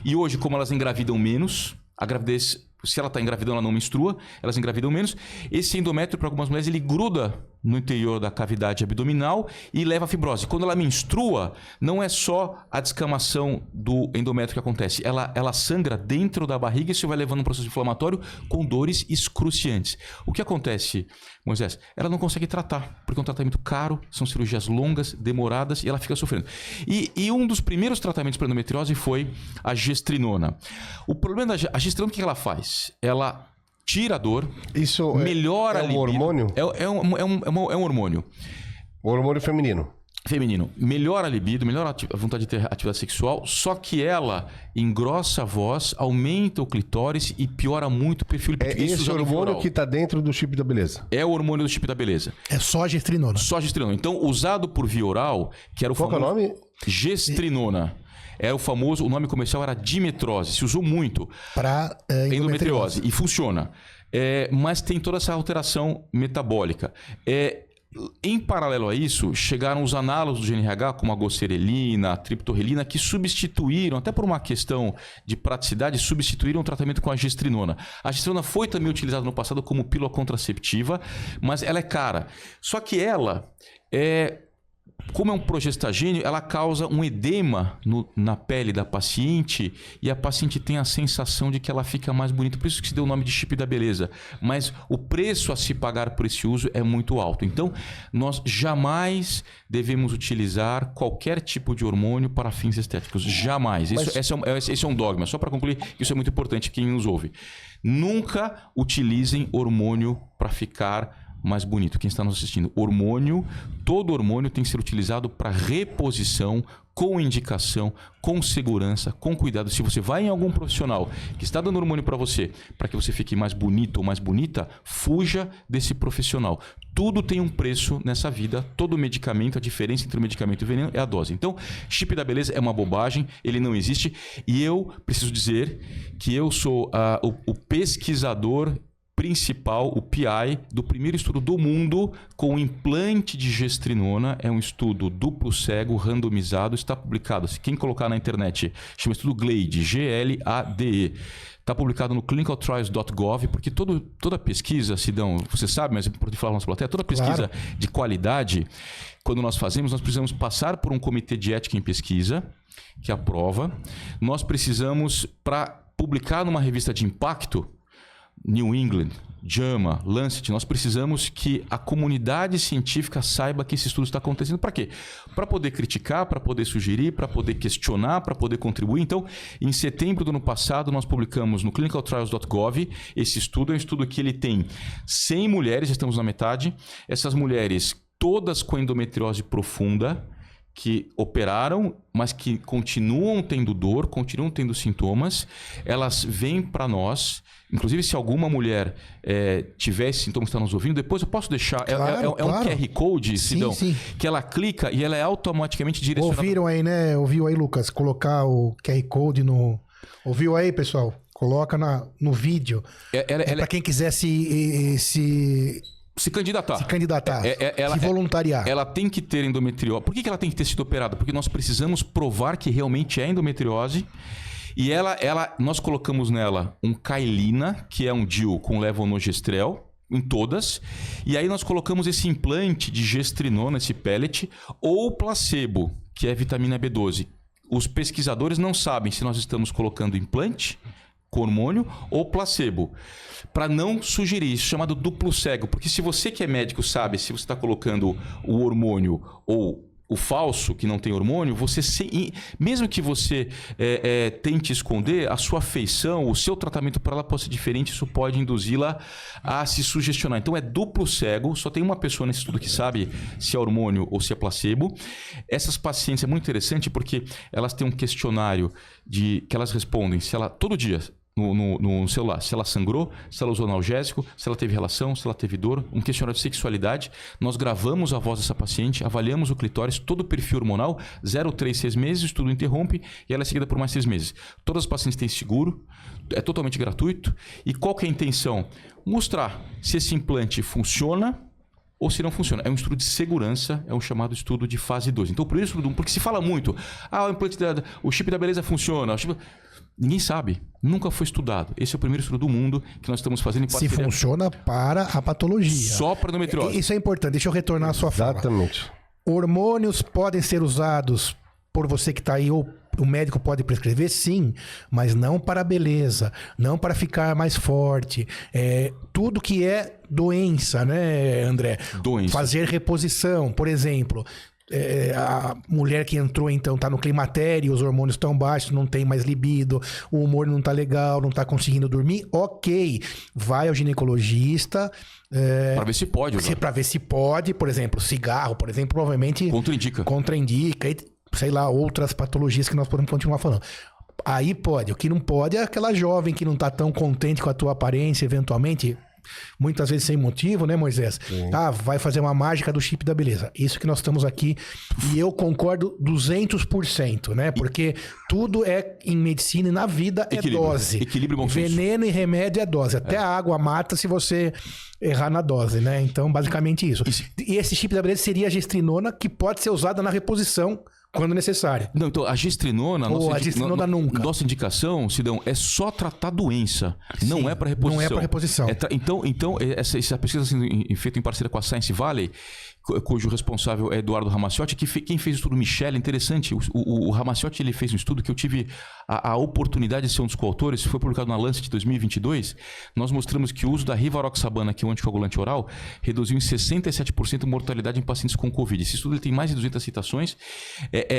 e hoje, como elas engravidam menos, a gravidez, se ela está engravidando, ela não menstrua, elas engravidam menos, esse endométrio, para algumas mulheres, ele gruda no interior da cavidade abdominal e leva à fibrose. Quando ela menstrua, não é só a descamação do endométrio que acontece. Ela sangra dentro da barriga e isso vai levando um processo inflamatório com dores excruciantes. O que acontece, Moisés? Ela não consegue tratar, porque é um tratamento caro, são cirurgias longas, demoradas e ela fica sofrendo. E um dos primeiros tratamentos para endometriose foi a gestrinona. O problema da gestrinona, o que ela faz? Ela tira a dor, Isso melhora a libido. É um hormônio? É um hormônio. O hormônio feminino. Feminino. Melhora a libido, melhora a vontade de ter atividade sexual, só que ela engrossa a voz, aumenta o clitóris e piora muito o perfil. É esse hormônio que está dentro do chip da beleza. É o hormônio do chip da beleza. É só gestrinona. Só gestrinona. Então, usado por via oral, que era o famoso... Qual que é o nome? Gestrinona. É o famoso, o nome comercial era dimetrose, se usou muito para endometriose e funciona. Mas tem toda essa alteração metabólica. Em paralelo a isso, chegaram os análogos do GnRH, como a goserelina, a triptorelina, que substituíram, até por uma questão de praticidade, substituíram o tratamento com a gestrinona. A gestrinona foi também utilizada no passado como pílula contraceptiva, mas ela é cara. Só que ela como é um progestagênio, ela causa um edema na pele da paciente e a paciente tem a sensação de que ela fica mais bonita. Por isso que se deu o nome de chip da beleza. Mas o preço a se pagar por esse uso é muito alto. Então, nós jamais devemos utilizar qualquer tipo de hormônio para fins estéticos. Jamais. Esse é um dogma. Só para concluir, isso é muito importante quem nos ouve. Nunca utilizem hormônio para ficar mais bonito. Quem está nos assistindo, todo hormônio tem que ser utilizado para reposição, com indicação, com segurança, com cuidado. Se você vai em algum profissional que está dando hormônio para você, para que você fique mais bonito ou mais bonita, fuja desse profissional. Tudo tem um preço nessa vida, todo medicamento, a diferença entre o medicamento e o veneno é a dose. Então, chip da beleza é uma bobagem, ele não existe. E eu preciso dizer que eu sou o pesquisador principal, o PI, do primeiro estudo do mundo com implante de gestrinona. É um estudo duplo cego, randomizado, está publicado. Se quem colocar na internet, chama estudo GLADE, G-L-A-D-E. Está publicado no clinicaltrials.gov, porque toda pesquisa, Sidão, você sabe, mas é importante falar na nossa plateia, toda pesquisa de qualidade, quando nós fazemos, nós precisamos passar por um comitê de ética em pesquisa, que aprova. Nós precisamos, para publicar numa revista de impacto, New England, JAMA, Lancet, nós precisamos que a comunidade científica saiba que esse estudo está acontecendo. Para quê? Para poder criticar, para poder sugerir, para poder questionar, para poder contribuir. Então, em setembro do ano passado, nós publicamos no clinicaltrials.gov esse estudo. É um estudo que ele tem 100 mulheres, já estamos na metade. Essas mulheres, todas com endometriose profunda, que operaram, mas que continuam tendo dor, continuam tendo sintomas. Elas vêm para nós. Inclusive, se alguma mulher tiver esse sintoma que está nos ouvindo, depois eu posso deixar. Claro, é um QR Code, Sidão, sim. que ela clica e ela é automaticamente direcionada. Ouviram aí, né? Ouviu aí, Lucas? Colocar o QR Code no... Ouviu aí, pessoal? Coloca no vídeo. Para quem quiser se candidatar. Se voluntariar. Ela tem que ter endometriose. Por que ela tem que ter sido operada? Porque nós precisamos provar que realmente é endometriose. E nós colocamos nela um Kailina, que é um DIU com levonorgestrel, em todas. E aí nós colocamos esse implante de gestrinona, esse pellet, ou placebo, que é vitamina B12. Os pesquisadores não sabem se nós estamos colocando implante com hormônio ou placebo, para não sugerir isso, chamado duplo cego. Porque se você que é médico sabe se você está colocando o hormônio ou o falso, que não tem hormônio, mesmo que você tente esconder, a sua feição, o seu tratamento para ela pode ser diferente, isso pode induzi-la a se sugestionar. Então é duplo cego, só tem uma pessoa nesse estudo que sabe se é hormônio ou se é placebo. Essas pacientes é muito interessante porque elas têm um questionário que elas respondem se ela todo dia no celular, se ela sangrou, se ela usou analgésico, se ela teve relação, se ela teve dor, um questionário de sexualidade. Nós gravamos a voz dessa paciente, avaliamos o clitóris, todo o perfil hormonal, 0, 3, 6 meses, o estudo interrompe e ela é seguida por mais 6 meses. Todas as pacientes têm seguro, é totalmente gratuito. E qual que é a intenção? Mostrar se esse implante funciona ou se não funciona. É um estudo de segurança, é um chamado estudo de fase 2. Então, por isso, porque se fala muito, o implante o chip da beleza funciona, Ninguém sabe. Nunca foi estudado. Esse é o primeiro estudo do mundo que nós estamos fazendo em Se parceria. funciona para a patologia. Só para endometriose. Isso é importante. Deixa eu retornar à sua fala. Exatamente. Hormônios podem ser usados por você que está aí, ou o médico pode prescrever, sim, mas não para a beleza, não para ficar mais forte. Tudo que é doença, né, André? Doença. Fazer reposição, por exemplo. A mulher que entrou, então, tá no climatério, os hormônios estão baixos, não tem mais libido, o humor não tá legal, não tá conseguindo dormir, ok. Vai ao ginecologista. Para ver se pode usar. Para ver se pode, por exemplo, cigarro, por exemplo, provavelmente contraindica, e, sei lá, outras patologias que nós podemos continuar falando. Aí pode. O que não pode é aquela jovem que não tá tão contente com a tua aparência, eventualmente, muitas vezes sem motivo, né, Moisés? Sim. Vai fazer uma mágica do chip da beleza. Isso que nós estamos aqui, e eu concordo 200%, né? Porque tudo é em medicina e na vida Equilíbrio. Dose. Equilíbrio e bom senso. Veneno e remédio é dose. Até a água mata se você errar na dose, né? Então, basicamente isso. E esse chip da beleza seria a gestrinona, que pode ser usada na reposição quando necessário. Não, então a gestrinona... Ou a gestrinona nunca. Nossa indicação, Sidão, é só tratar doença. Sim, não é para reposição. Não é para reposição. Então essa pesquisa sendo feita em parceria com a Science Valley, cujo responsável é Eduardo Ramaciotti, quem fez o estudo Michele, interessante, o Ramaciotti ele fez um estudo que eu tive a oportunidade de ser um dos coautores, foi publicado na Lancet de 2022, nós mostramos que o uso da rivaroxabana, que é um anticoagulante oral, reduziu em 67% a mortalidade em pacientes com Covid. Esse estudo ele tem mais de 200 citações.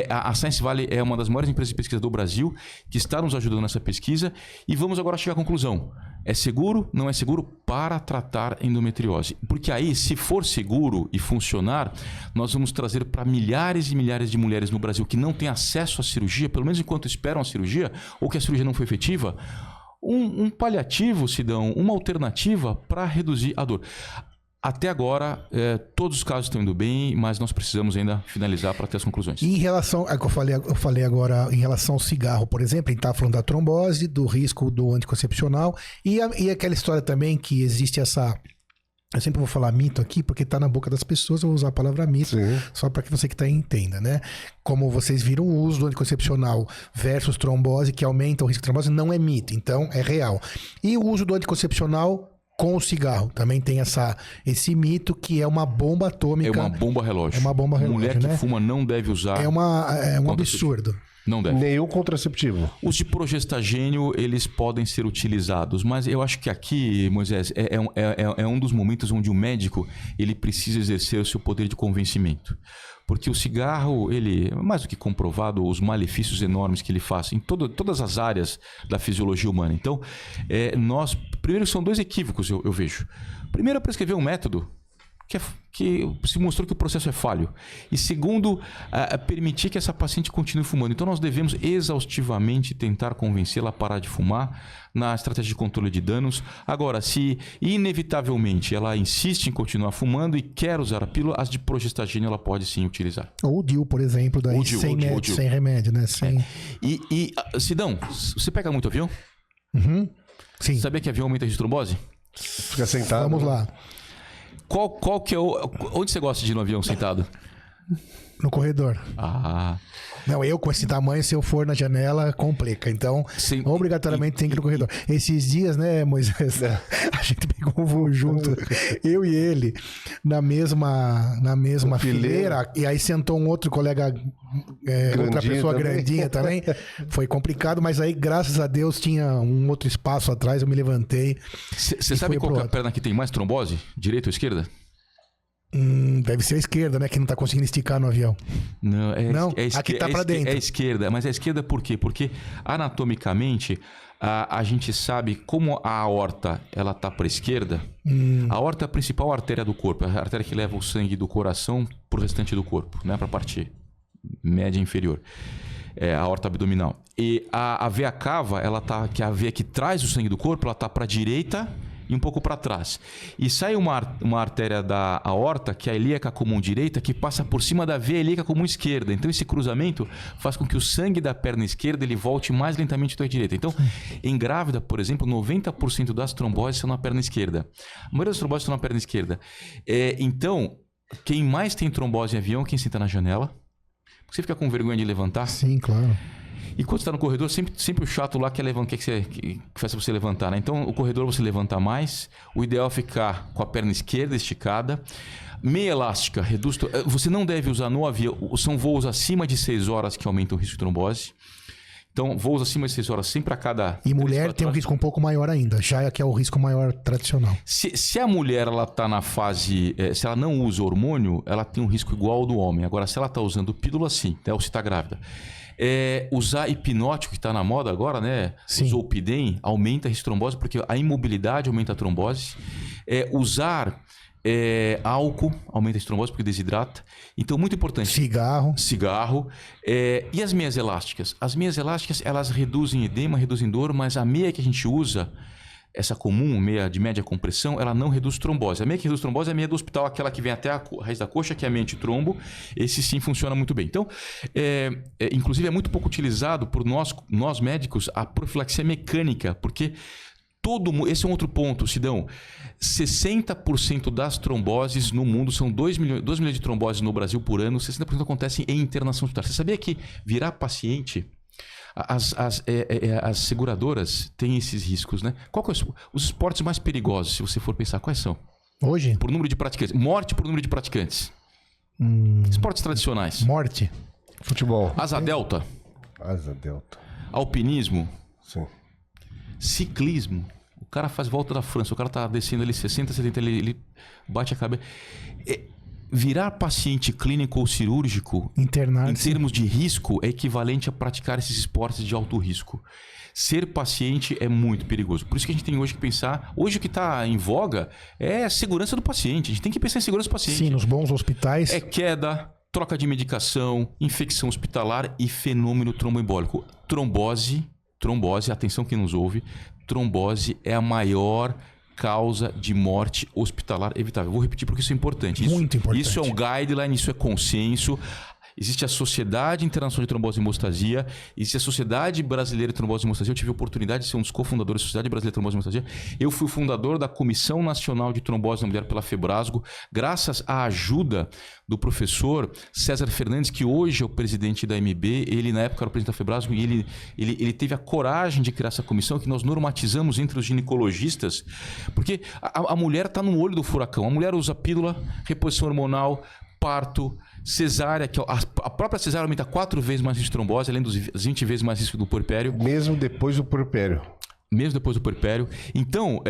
A Science Valley é uma das maiores empresas de pesquisa do Brasil, que está nos ajudando nessa pesquisa, e vamos agora chegar à conclusão. É seguro? Não é seguro para tratar endometriose. Porque aí, se for seguro e funcionar, nós vamos trazer para milhares e milhares de mulheres no Brasil que não têm acesso à cirurgia, pelo menos enquanto esperam a cirurgia, ou que a cirurgia não foi efetiva, um paliativo, Sidão, uma alternativa para reduzir a dor. Até agora, todos os casos estão indo bem, mas nós precisamos ainda finalizar para ter as conclusões. E em relação, eu falei agora, em relação ao cigarro, por exemplo, a gente está falando da trombose, do risco do anticoncepcional, e aquela história também que existe essa... Eu sempre vou falar mito aqui, porque está na boca das pessoas, eu vou usar a palavra mito, Sim. só para que você que está aí entenda, né? Como vocês viram, o uso do anticoncepcional versus trombose, que aumenta o risco de trombose, não é mito, então é real. E o uso do anticoncepcional com o cigarro. Também tem esse mito que é uma bomba atômica. É uma bomba relógio. É uma bomba relógio, mulher que né? fuma não deve usar. É um absurdo. Não deve. Nenhum contraceptivo. Os de progestagênio, eles podem ser utilizados, mas eu acho que aqui, Moisés, é um dos momentos onde o médico ele precisa exercer o seu poder de convencimento. Porque o cigarro, ele é mais do que comprovado os malefícios enormes que ele faz em todas as áreas da fisiologia humana. Então, primeiro, são dois equívocos, eu vejo. Primeiro, é prescrever um método que se mostrou que o processo é falho. E segundo, permitir que essa paciente continue fumando. Então nós devemos exaustivamente tentar convencê-la a parar de fumar na estratégia de controle de danos. Agora, se inevitavelmente ela insiste em continuar fumando e quer usar a pílula, as de progestagênio ela pode sim utilizar. Ou o DIU, por exemplo, daí sem remédio, né? Sidão, você pega muito avião? Uhum. Sim. Sabia que avião aumenta a risco de trombose? Fica sentado. Vamos lá. Qual que é onde você gosta de ir no avião sentado? No corredor. Ah. Não, eu com esse tamanho, se eu for na janela, complica. Então, obrigatoriamente tem que ir no corredor. Esses dias, né, Moisés? A gente pegou um voo junto, eu e ele, na mesma fileira. E aí sentou um outro colega, outra pessoa também. Grandinha também. Foi complicado, mas aí, graças a Deus, tinha um outro espaço atrás, eu me levantei. Você sabe qual que é a perna que tem mais trombose? Direita ou esquerda? Deve ser a esquerda, né? Que não tá conseguindo esticar no avião. Não, aqui tá pra dentro. É a esquerda. Mas a esquerda por quê? Porque anatomicamente a gente sabe como a aorta ela tá para a esquerda. A aorta é a principal artéria do corpo, a artéria que leva o sangue do coração pro restante do corpo, né? Para a parte média e inferior. É a aorta abdominal. E a veia cava, que é a veia que traz o sangue do corpo, ela tá para a direita e um pouco para trás. E sai uma artéria da aorta, que é a ilíaca comum direita, que passa por cima da veia ilíaca comum esquerda. Então esse cruzamento faz com que o sangue da perna esquerda ele volte mais lentamente para a direita. Então, em grávida, por exemplo, 90% das tromboses são na perna esquerda. A maioria das tromboses são na perna esquerda. Então, quem mais tem trombose em avião é quem senta na janela. Você fica com vergonha de levantar? Sim, claro. E quando você está no corredor, sempre o chato lá quer levantar, que faz você levantar, né? Então, o corredor você levanta mais. O ideal é ficar com a perna esquerda esticada. Meia elástica, reduz... Você não deve usar no avião. São voos acima de 6 horas que aumentam o risco de trombose. Então, voos acima de 6 horas sempre a cada... E mulher tem um risco um pouco maior ainda, já que é o risco maior tradicional. Se a mulher ela tá na fase... se ela não usa hormônio, ela tem um risco igual ao do homem. Agora, se ela está usando pílula, sim. Ou se está grávida. Usar hipnótico, que está na moda agora, né? Sim. O Zolpidem aumenta a risco de trombose, porque a imobilidade aumenta a trombose. Usar... álcool aumenta a trombose porque desidrata. Então, muito importante. Cigarro. E as meias elásticas? As meias elásticas, elas reduzem edema, reduzem dor, mas a meia que a gente usa, essa comum, meia de média compressão, ela não reduz trombose. A meia que reduz trombose é a meia do hospital, aquela que vem até a raiz da coxa, que é a meia antitrombo. Esse sim funciona muito bem. Então, inclusive é muito pouco utilizado por nós médicos a profilaxia mecânica, porque esse é um outro ponto, Sidão. 60% das tromboses no mundo, são 2 milhões de tromboses no Brasil por ano, 60% acontecem em internação hospitalar. Você sabia que virar paciente, as seguradoras têm esses riscos, né? Qual que é os esportes mais perigosos, se você for pensar, quais são? Hoje? Por número de praticantes. Morte por número de praticantes. Esportes tradicionais. Morte. Futebol. Asa delta. Sim. Alpinismo. Ciclismo. O cara faz volta da França, o cara tá descendo ali 60, 70, ele bate a cabeça. Virar paciente clínico ou cirúrgico, em termos de risco, é equivalente a praticar esses esportes de alto risco. Ser paciente é muito perigoso. Por isso que a gente tem hoje que pensar... Hoje o que está em voga é a segurança do paciente. A gente tem que pensar em segurança do paciente. Sim, nos bons hospitais. É queda, troca de medicação, infecção hospitalar e fenômeno tromboembólico. Trombose, atenção quem nos ouve, trombose é a maior causa de morte hospitalar evitável. Vou repetir porque isso é importante. Muito importante. Isso é um guideline, isso é consenso. Existe a Sociedade Internacional de Trombose e Hemostasia, existe a Sociedade Brasileira de Trombose e Hemostasia. Eu tive a oportunidade de ser um dos cofundadores da Sociedade Brasileira de Trombose e Hemostasia. Eu fui o fundador da Comissão Nacional de Trombose na Mulher pela Febrasgo, graças à ajuda do professor César Fernandes, que hoje é o presidente da MB. Ele, na época, era o presidente da Febrasgo e ele teve a coragem de criar essa comissão que nós normatizamos entre os ginecologistas, porque a mulher está no olho do furacão. A mulher usa pílula, reposição hormonal, parto, cesárea, que a própria cesárea aumenta 4 vezes mais risco de trombose, além dos 20 vezes mais risco do puerpério. Mesmo depois do puerpério. Então,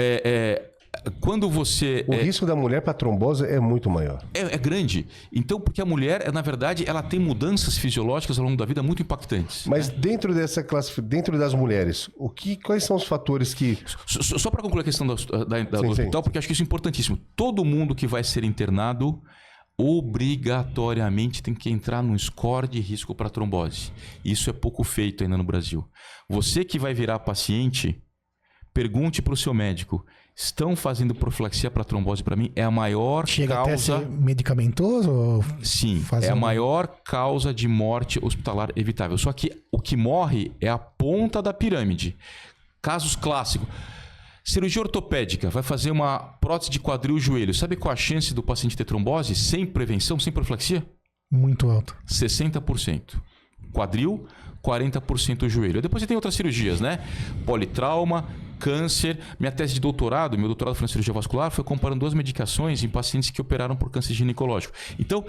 quando você... O risco da mulher para trombose é muito maior. É grande. Então, porque a mulher, na verdade, ela tem mudanças fisiológicas ao longo da vida muito impactantes. Mas dentro dessa dentro das mulheres, quais são os fatores que... Só para concluir a questão do hospital, porque acho que isso é importantíssimo. Todo mundo que vai ser internado obrigatoriamente tem que entrar num score de risco para trombose. Isso é pouco feito ainda no Brasil. Você que vai virar paciente, pergunte para o seu médico: estão fazendo profilaxia para trombose para mim? É a maior Chega causa... até ser medicamentoso? Ou Sim, é a maior causa de morte hospitalar evitável. Só que o que morre é a ponta da pirâmide. Casos clássicos. Cirurgia ortopédica, vai fazer uma prótese de quadril e joelho. Sabe qual a chance do paciente ter trombose sem prevenção, sem profilaxia? Muito alto. 60%. Quadril, 40% joelho. Depois você tem outras cirurgias, né? Politrauma, câncer. Minha tese de doutorado, meu doutorado foi na cirurgia vascular, foi comparando 2 medicações em pacientes que operaram por câncer ginecológico. Então,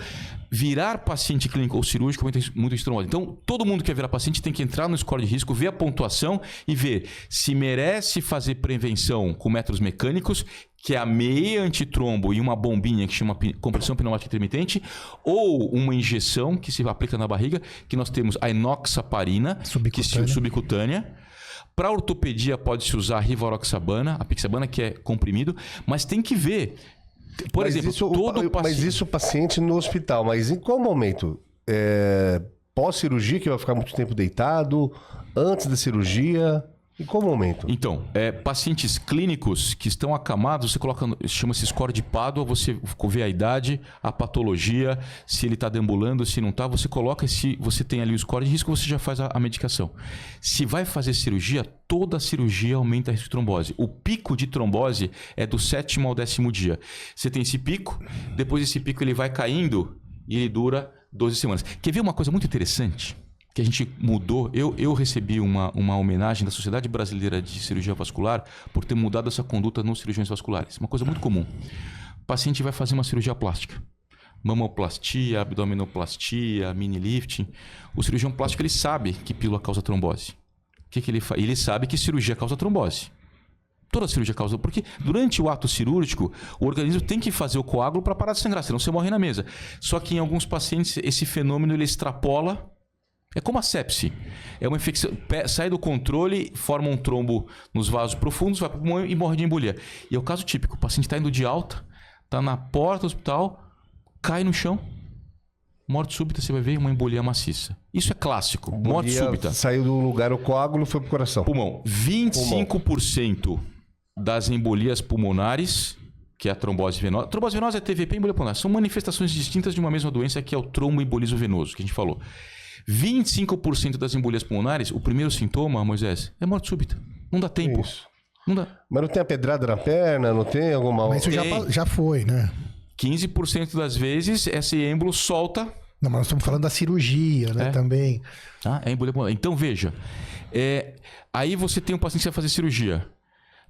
virar paciente clínico ou cirúrgico aumenta muito a trombose. Então, todo mundo que quer virar paciente tem que entrar no score de risco, ver a pontuação e ver se merece fazer prevenção com métodos mecânicos, que é a meia antitrombo e uma bombinha que chama compressão pneumática intermitente, ou uma injeção que se aplica na barriga, que nós temos a enoxaparina, subcutânea. Para ortopedia pode-se usar a rivaroxabana, a pixabana, que é comprimido, mas tem que ver. Por exemplo, todo paciente... Mas isso o paciente no hospital, mas em qual momento? Pós-cirurgia, que vai ficar muito tempo deitado? Antes da cirurgia? Em qual momento? Então, pacientes clínicos que estão acamados, você coloca, chama-se score de Pádua, você vê a idade, a patologia, se ele está deambulando, se não está, você coloca, se você tem ali o score de risco, você já faz a medicação. Se vai fazer cirurgia, toda cirurgia aumenta o risco de trombose. O pico de trombose é do 7º ao 10º dia. Você tem esse pico, depois esse pico ele vai caindo e ele dura 12 semanas. Quer ver uma coisa muito interessante? que a gente mudou. Eu recebi uma homenagem da Sociedade Brasileira de Cirurgia Vascular por ter mudado essa conduta nos cirurgiões vasculares. Uma coisa muito comum. O paciente vai fazer uma cirurgia plástica. Mamoplastia, abdominoplastia, mini lifting. O cirurgião plástico ele sabe que pílula causa trombose. O que ele faz? Ele sabe que cirurgia causa trombose. Toda cirurgia causa... Porque durante o ato cirúrgico, o organismo tem que fazer o coágulo para parar de sangrar, senão você morre na mesa. Só que em alguns pacientes, esse fenômeno ele extrapola. É como a sepse. É uma infecção... Sai do controle, forma um trombo nos vasos profundos, vai para o pulmão e morre de embolia. E é o caso típico. O paciente está indo de alta, está na porta do hospital, cai no chão, morte súbita, você vai ver uma embolia maciça. Isso é clássico, morte súbita. Saiu do lugar o coágulo, foi pro coração. Pulmão. 25% das embolias pulmonares, que é a trombose venosa. Trombose venosa é TVP e embolia pulmonar. São manifestações distintas de uma mesma doença, que é o tromboembolismo venoso, que a gente falou. 25% das embolias pulmonares, o primeiro sintoma, Moisés, é morte súbita. Não dá tempo. Isso. Não dá. Mas não tem a pedrada na perna, não tem alguma... Mas isso já foi, né? 15% das vezes, esse êmbolo solta... Não, mas nós estamos falando da cirurgia, né? Também. É embolia pulmonar. Então, veja. Aí você tem um paciente que vai fazer cirurgia.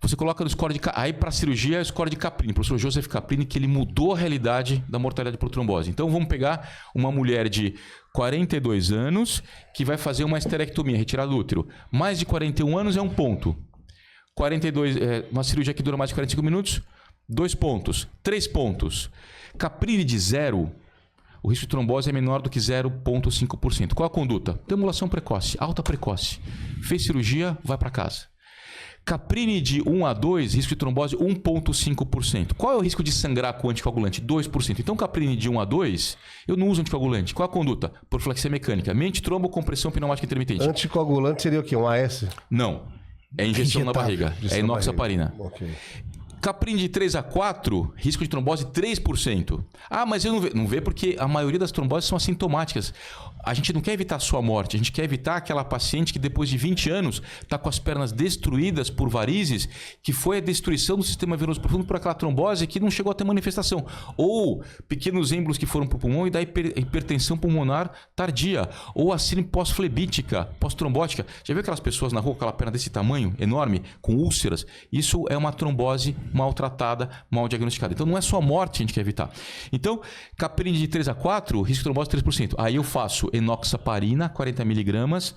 Você coloca no score de... Aí, para cirurgia, é o score de Caprini. O professor Joseph Caprini, que ele mudou a realidade da mortalidade por trombose. Então, vamos pegar uma mulher de 42 anos que vai fazer uma esterectomia, retirada do útero. Mais de 41 anos é um ponto. 42, uma cirurgia que dura mais de 45 minutos... 2 pontos, 3 pontos. Caprini de 0, o risco de trombose é menor do que 0,5%. Qual a conduta? Demulação precoce, alta precoce. Fez cirurgia, vai para casa. Caprini de 1 a 2, risco de trombose 1,5%. Qual é o risco de sangrar com anticoagulante? 2%. Então, Caprini de 1 a 2, eu não uso anticoagulante. Qual a conduta? Profilaxia mecânica. Mente, trombo, compressão pneumática intermitente. Anticoagulante seria o quê? Um AS? Não. É injeção na barriga. É inoxaparina. Ok. Caprini de 3 a 4, risco de trombose 3%. Ah, mas eu não vejo. Não vê porque a maioria das tromboses são assintomáticas. A gente não quer evitar a sua morte, a gente quer evitar aquela paciente que depois de 20 anos está com as pernas destruídas por varizes, que foi a destruição do sistema venoso profundo por aquela trombose que não chegou a ter manifestação. Ou pequenos êmbolos que foram para o pulmão e da hipertensão pulmonar tardia. Ou a síndrome pós-flebítica, pós-trombótica. Já viu aquelas pessoas na rua com aquela perna desse tamanho, enorme, com úlceras? Isso é uma trombose maltratada, mal diagnosticada. Então não é só a morte que a gente quer evitar. Então, Caprini de 3 a 4, risco de trombose 3%. Aí eu faço enoxaparina, 40mg,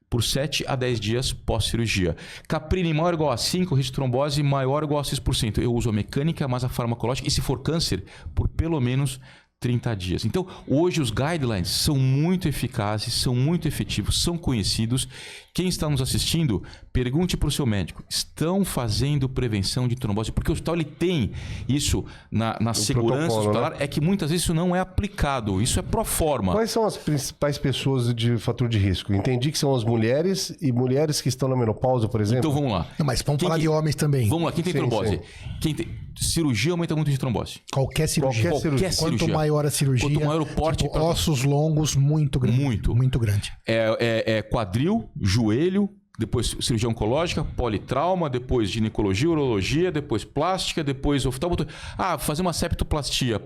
por 7 a 10 dias pós-cirurgia. Caprini maior ou igual a 5, risco de trombose maior ou igual a 6%. Eu uso a mecânica, mas a farmacológica, e se for câncer, por pelo menos 30 dias. Então, hoje os guidelines são muito eficazes, são muito efetivos, são conhecidos. Quem está nos assistindo, pergunte para o seu médico. Estão fazendo prevenção de trombose? Porque o hospital ele tem isso na segurança hospitalar, né? É que muitas vezes isso não é aplicado. Isso é pro forma. Quais são as principais pessoas de fator de risco? Entendi que são as mulheres e mulheres que estão na menopausa, por exemplo. Então vamos lá. Não, mas vamos falar de homens também. Vamos lá. Quem tem trombose? Cirurgia aumenta muito de trombose. Qualquer cirurgia. Quanto maior a cirurgia, quanto maior o porte, tipo, ossos longos, muito grande. Muito grande. Quadril, joelho, depois cirurgia oncológica, politrauma, depois ginecologia, urologia, depois plástica, depois oftalmo. Fazer uma septoplastia.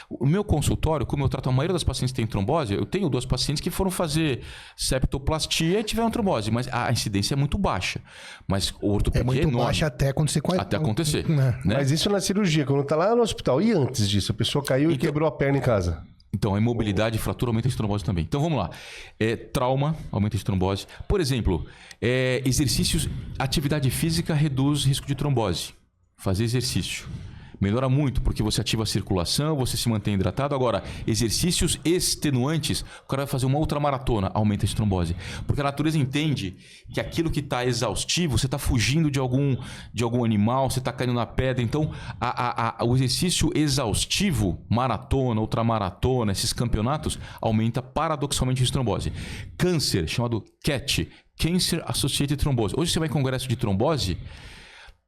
O meu consultório, como eu trato a maioria das pacientes que têm trombose, eu tenho 2 pacientes que foram fazer septoplastia e tiveram trombose, mas a incidência é muito baixa. Mas o ortopedia é muito enorme. Baixa até acontecer com Até acontecer. Né? Mas isso na cirurgia, quando tá lá no hospital. E antes disso? A pessoa caiu e quebrou a perna em casa. Então, a imobilidade e fratura aumenta de trombose também. Então, vamos lá. Trauma aumenta de trombose. Por exemplo, exercícios, atividade física reduz risco de trombose. Fazer exercício. Melhora muito, porque você ativa a circulação, você se mantém hidratado. Agora, exercícios extenuantes, o cara vai fazer uma ultramaratona, aumenta a trombose. Porque a natureza entende que aquilo que está exaustivo, você está fugindo de algum animal, você está caindo na pedra. Então, o exercício exaustivo, maratona, ultramaratona, esses campeonatos, aumenta paradoxalmente a trombose. Câncer, chamado CAT, Cancer Associated Thrombose. Hoje você vai em congresso de trombose,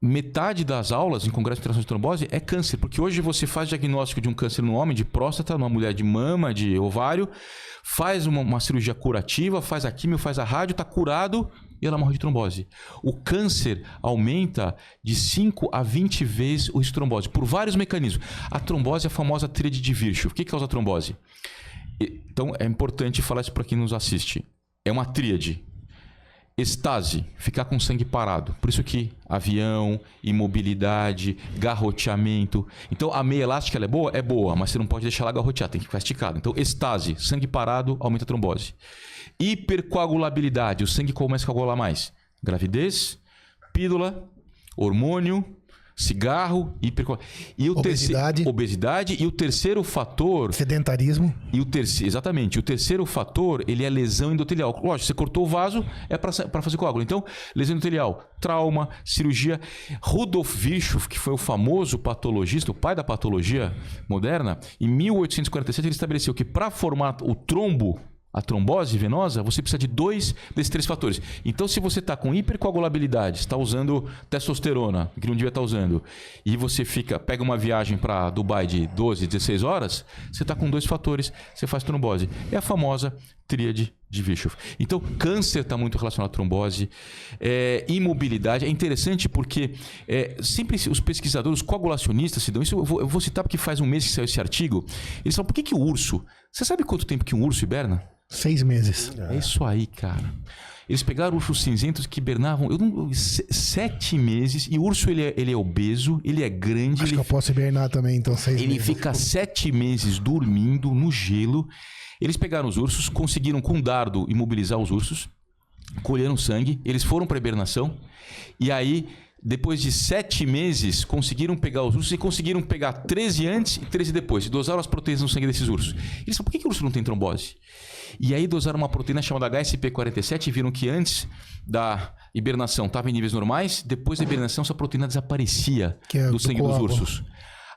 metade das aulas em congresso de interação de trombose é câncer, porque hoje você faz diagnóstico de um câncer no homem, de próstata, numa mulher de mama, de ovário, faz uma cirurgia curativa, faz a quimio, faz a rádio, está curado e ela morre de trombose. O câncer aumenta de 5 a 20 vezes o risco de trombose, por vários mecanismos. A trombose é a famosa tríade de Virchow. O que causa a trombose? Então é importante falar isso para quem nos assiste. é uma tríade. Estase, ficar com sangue parado. Por isso que avião, imobilidade, garroteamento. Então, a meia elástica ela é boa? É boa, mas você não pode deixar ela garrotear, tem que ficar esticado. Então, estase, sangue parado, aumenta a trombose. Hipercoagulabilidade, o sangue começa a coagular mais. Gravidez, pílula, hormônio, cigarro, e o obesidade. E o terceiro fator... Sedentarismo. Exatamente. O terceiro fator, ele é lesão endotelial. Lógico, você cortou o vaso, é para fazer coágulo. Então, lesão endotelial, trauma, cirurgia. Rudolf Virchow, que foi o famoso patologista, o pai da patologia moderna, em 1847 ele estabeleceu que para formar o trombo, a trombose venosa, você precisa de 2 desses 3 fatores. Então, se você está com hipercoagulabilidade, está usando testosterona, que não devia estar usando, e você pega uma viagem para Dubai de 12, 16 horas, você está com 2 fatores, você faz trombose. É a famosa tríade de Virchow. Então, câncer está muito relacionado à trombose, imobilidade. É interessante porque sempre os pesquisadores, os coagulacionistas, se dão isso. Eu vou citar porque faz um mês que saiu esse artigo. Eles falam, por que o urso... Você sabe quanto tempo que um urso hiberna? 6 meses. É isso aí, cara. Eles pegaram ursos cinzentos que hibernavam 7 meses. E o urso, ele é obeso, ele é grande. Acho que eu posso hibernar também, então 6 meses. Ele fica 7 meses dormindo no gelo. Eles pegaram os ursos, conseguiram com um dardo imobilizar os ursos, colheram sangue, eles foram para hibernação. E aí, depois de 7 meses, conseguiram pegar os ursos e conseguiram pegar 13 antes e 13 depois. E dosaram as proteínas no sangue desses ursos. Eles falaram, por que o urso não tem trombose? E aí dosaram uma proteína chamada HSP47 e viram que antes da hibernação estava em níveis normais, depois da hibernação essa proteína desaparecia do sangue dos ursos.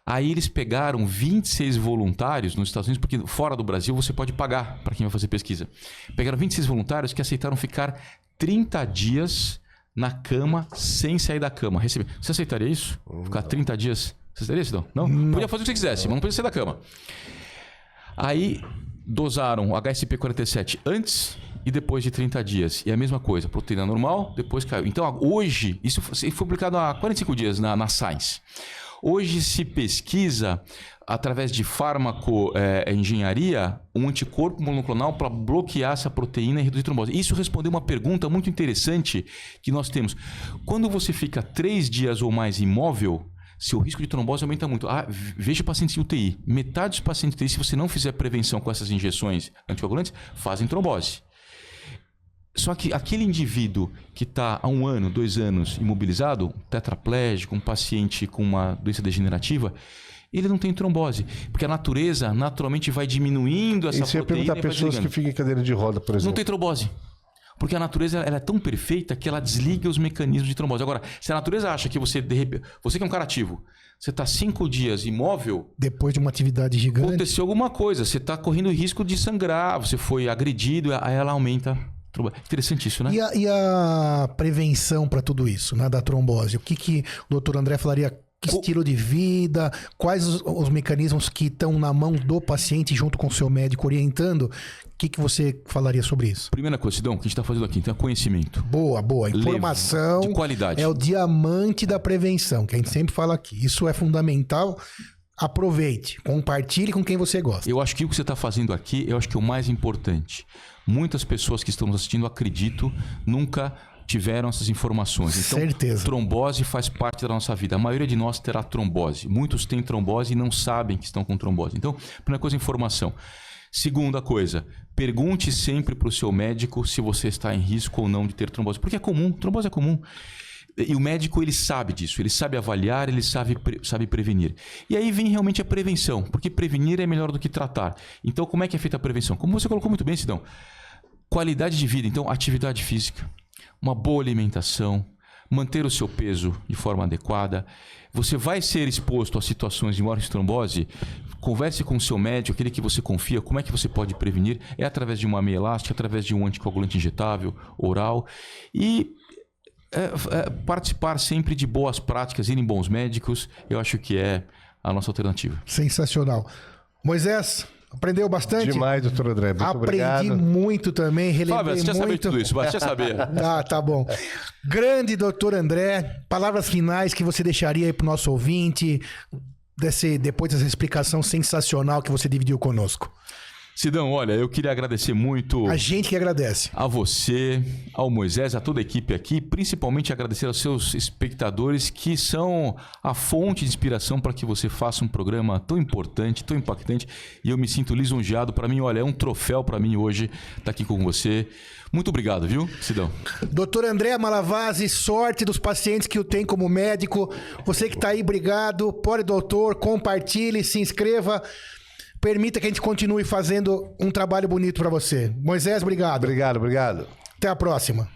Aí eles pegaram 26 voluntários nos Estados Unidos, porque fora do Brasil você pode pagar para quem vai fazer pesquisa. Pegaram 26 voluntários que aceitaram ficar 30 dias na cama sem sair da cama. Você aceitaria isso? Ficar 30 dias? Você aceitaria isso, não? Não? Podia fazer o que você quisesse, mas não podia sair da cama. Aí dosaram o HSP47 antes e depois de 30 dias. E a mesma coisa, proteína normal, depois caiu. Então, hoje, isso foi publicado há 45 dias na Science. Hoje se pesquisa, através de engenharia, um anticorpo monoclonal para bloquear essa proteína e reduzir trombose. Isso respondeu uma pergunta muito interessante que nós temos. Quando você fica 3 dias ou mais imóvel, seu risco de trombose aumenta muito. Veja pacientes em UTI. Metade dos pacientes em UTI, se você não fizer prevenção com essas injeções anticoagulantes, fazem trombose. Só que aquele indivíduo que está há 1 ano, 2 anos imobilizado, tetraplégico, um paciente com uma doença degenerativa, ele não tem trombose. Porque a natureza naturalmente vai diminuindo essa proteína. E você ia perguntar pessoas que ficam em cadeira de roda, por exemplo. Não tem trombose. Porque a natureza ela é tão perfeita que ela desliga os mecanismos de trombose. Agora, se a natureza acha que você, você que é um cara ativo, você está 5 dias imóvel... Depois de uma atividade gigante... Aconteceu alguma coisa, você está correndo risco de sangrar, você foi agredido, aí ela aumenta... Interessante isso, né? E a prevenção para tudo isso, né, da trombose? O que o doutor André falaria? Que estilo de vida? Quais os mecanismos que estão na mão do paciente junto com o seu médico orientando? O que você falaria sobre isso? Primeira coisa, Sidão, o que a gente está fazendo aqui, então é conhecimento. Boa. Informação de qualidade. É o diamante da prevenção, que a gente sempre fala aqui. Isso é fundamental. Aproveite, compartilhe com quem você gosta. Eu acho que o que você está fazendo aqui, eu acho que é o mais importante. Muitas pessoas que estão nos assistindo, acredito, nunca tiveram essas informações. Então, certeza. Trombose faz parte da nossa vida. A maioria de nós terá trombose. Muitos têm trombose e não sabem que estão com trombose. Então, primeira coisa, informação. Segunda coisa, pergunte sempre para o seu médico se você está em risco ou não de ter trombose. Porque é comum, trombose é comum. E o médico, ele sabe disso, ele sabe avaliar, ele sabe prevenir. E aí vem realmente a prevenção, porque prevenir é melhor do que tratar. Então, como é que é feita a prevenção? Como você colocou muito bem, Sidão, qualidade de vida, então atividade física, uma boa alimentação, manter o seu peso de forma adequada. Você vai ser exposto a situações de maior trombose, converse com o seu médico, aquele que você confia, como é que você pode prevenir? É através de uma meia elástica, através de um anticoagulante injetável, oral e... participar sempre de boas práticas, ir em bons médicos, eu acho que é a nossa alternativa. Sensacional. Moisés, aprendeu bastante? Demais, doutor André. Muito obrigado. Aprendi muito também, relembrei Fábio, você já sabia tudo isso, mas já sabia. Tá bom. Grande doutor André, palavras finais que você deixaria aí pro nosso ouvinte, depois dessa explicação sensacional que você dividiu conosco. Sidão, olha, eu queria agradecer muito A gente que agradece. a você, ao Moisés, a toda a equipe aqui, principalmente agradecer aos seus espectadores que são a fonte de inspiração para que você faça um programa tão importante, tão impactante, e eu me sinto lisonjeado. Para mim, olha, é um troféu para mim hoje estar aqui com você. Muito obrigado, viu, Sidão? Doutor André Malavasi, sorte dos pacientes que o tem como médico. Você que está aí, obrigado. Pode, doutor, compartilhe, se inscreva. Permita que a gente continue fazendo um trabalho bonito para você. Moisés, obrigado. Obrigado. Até a próxima.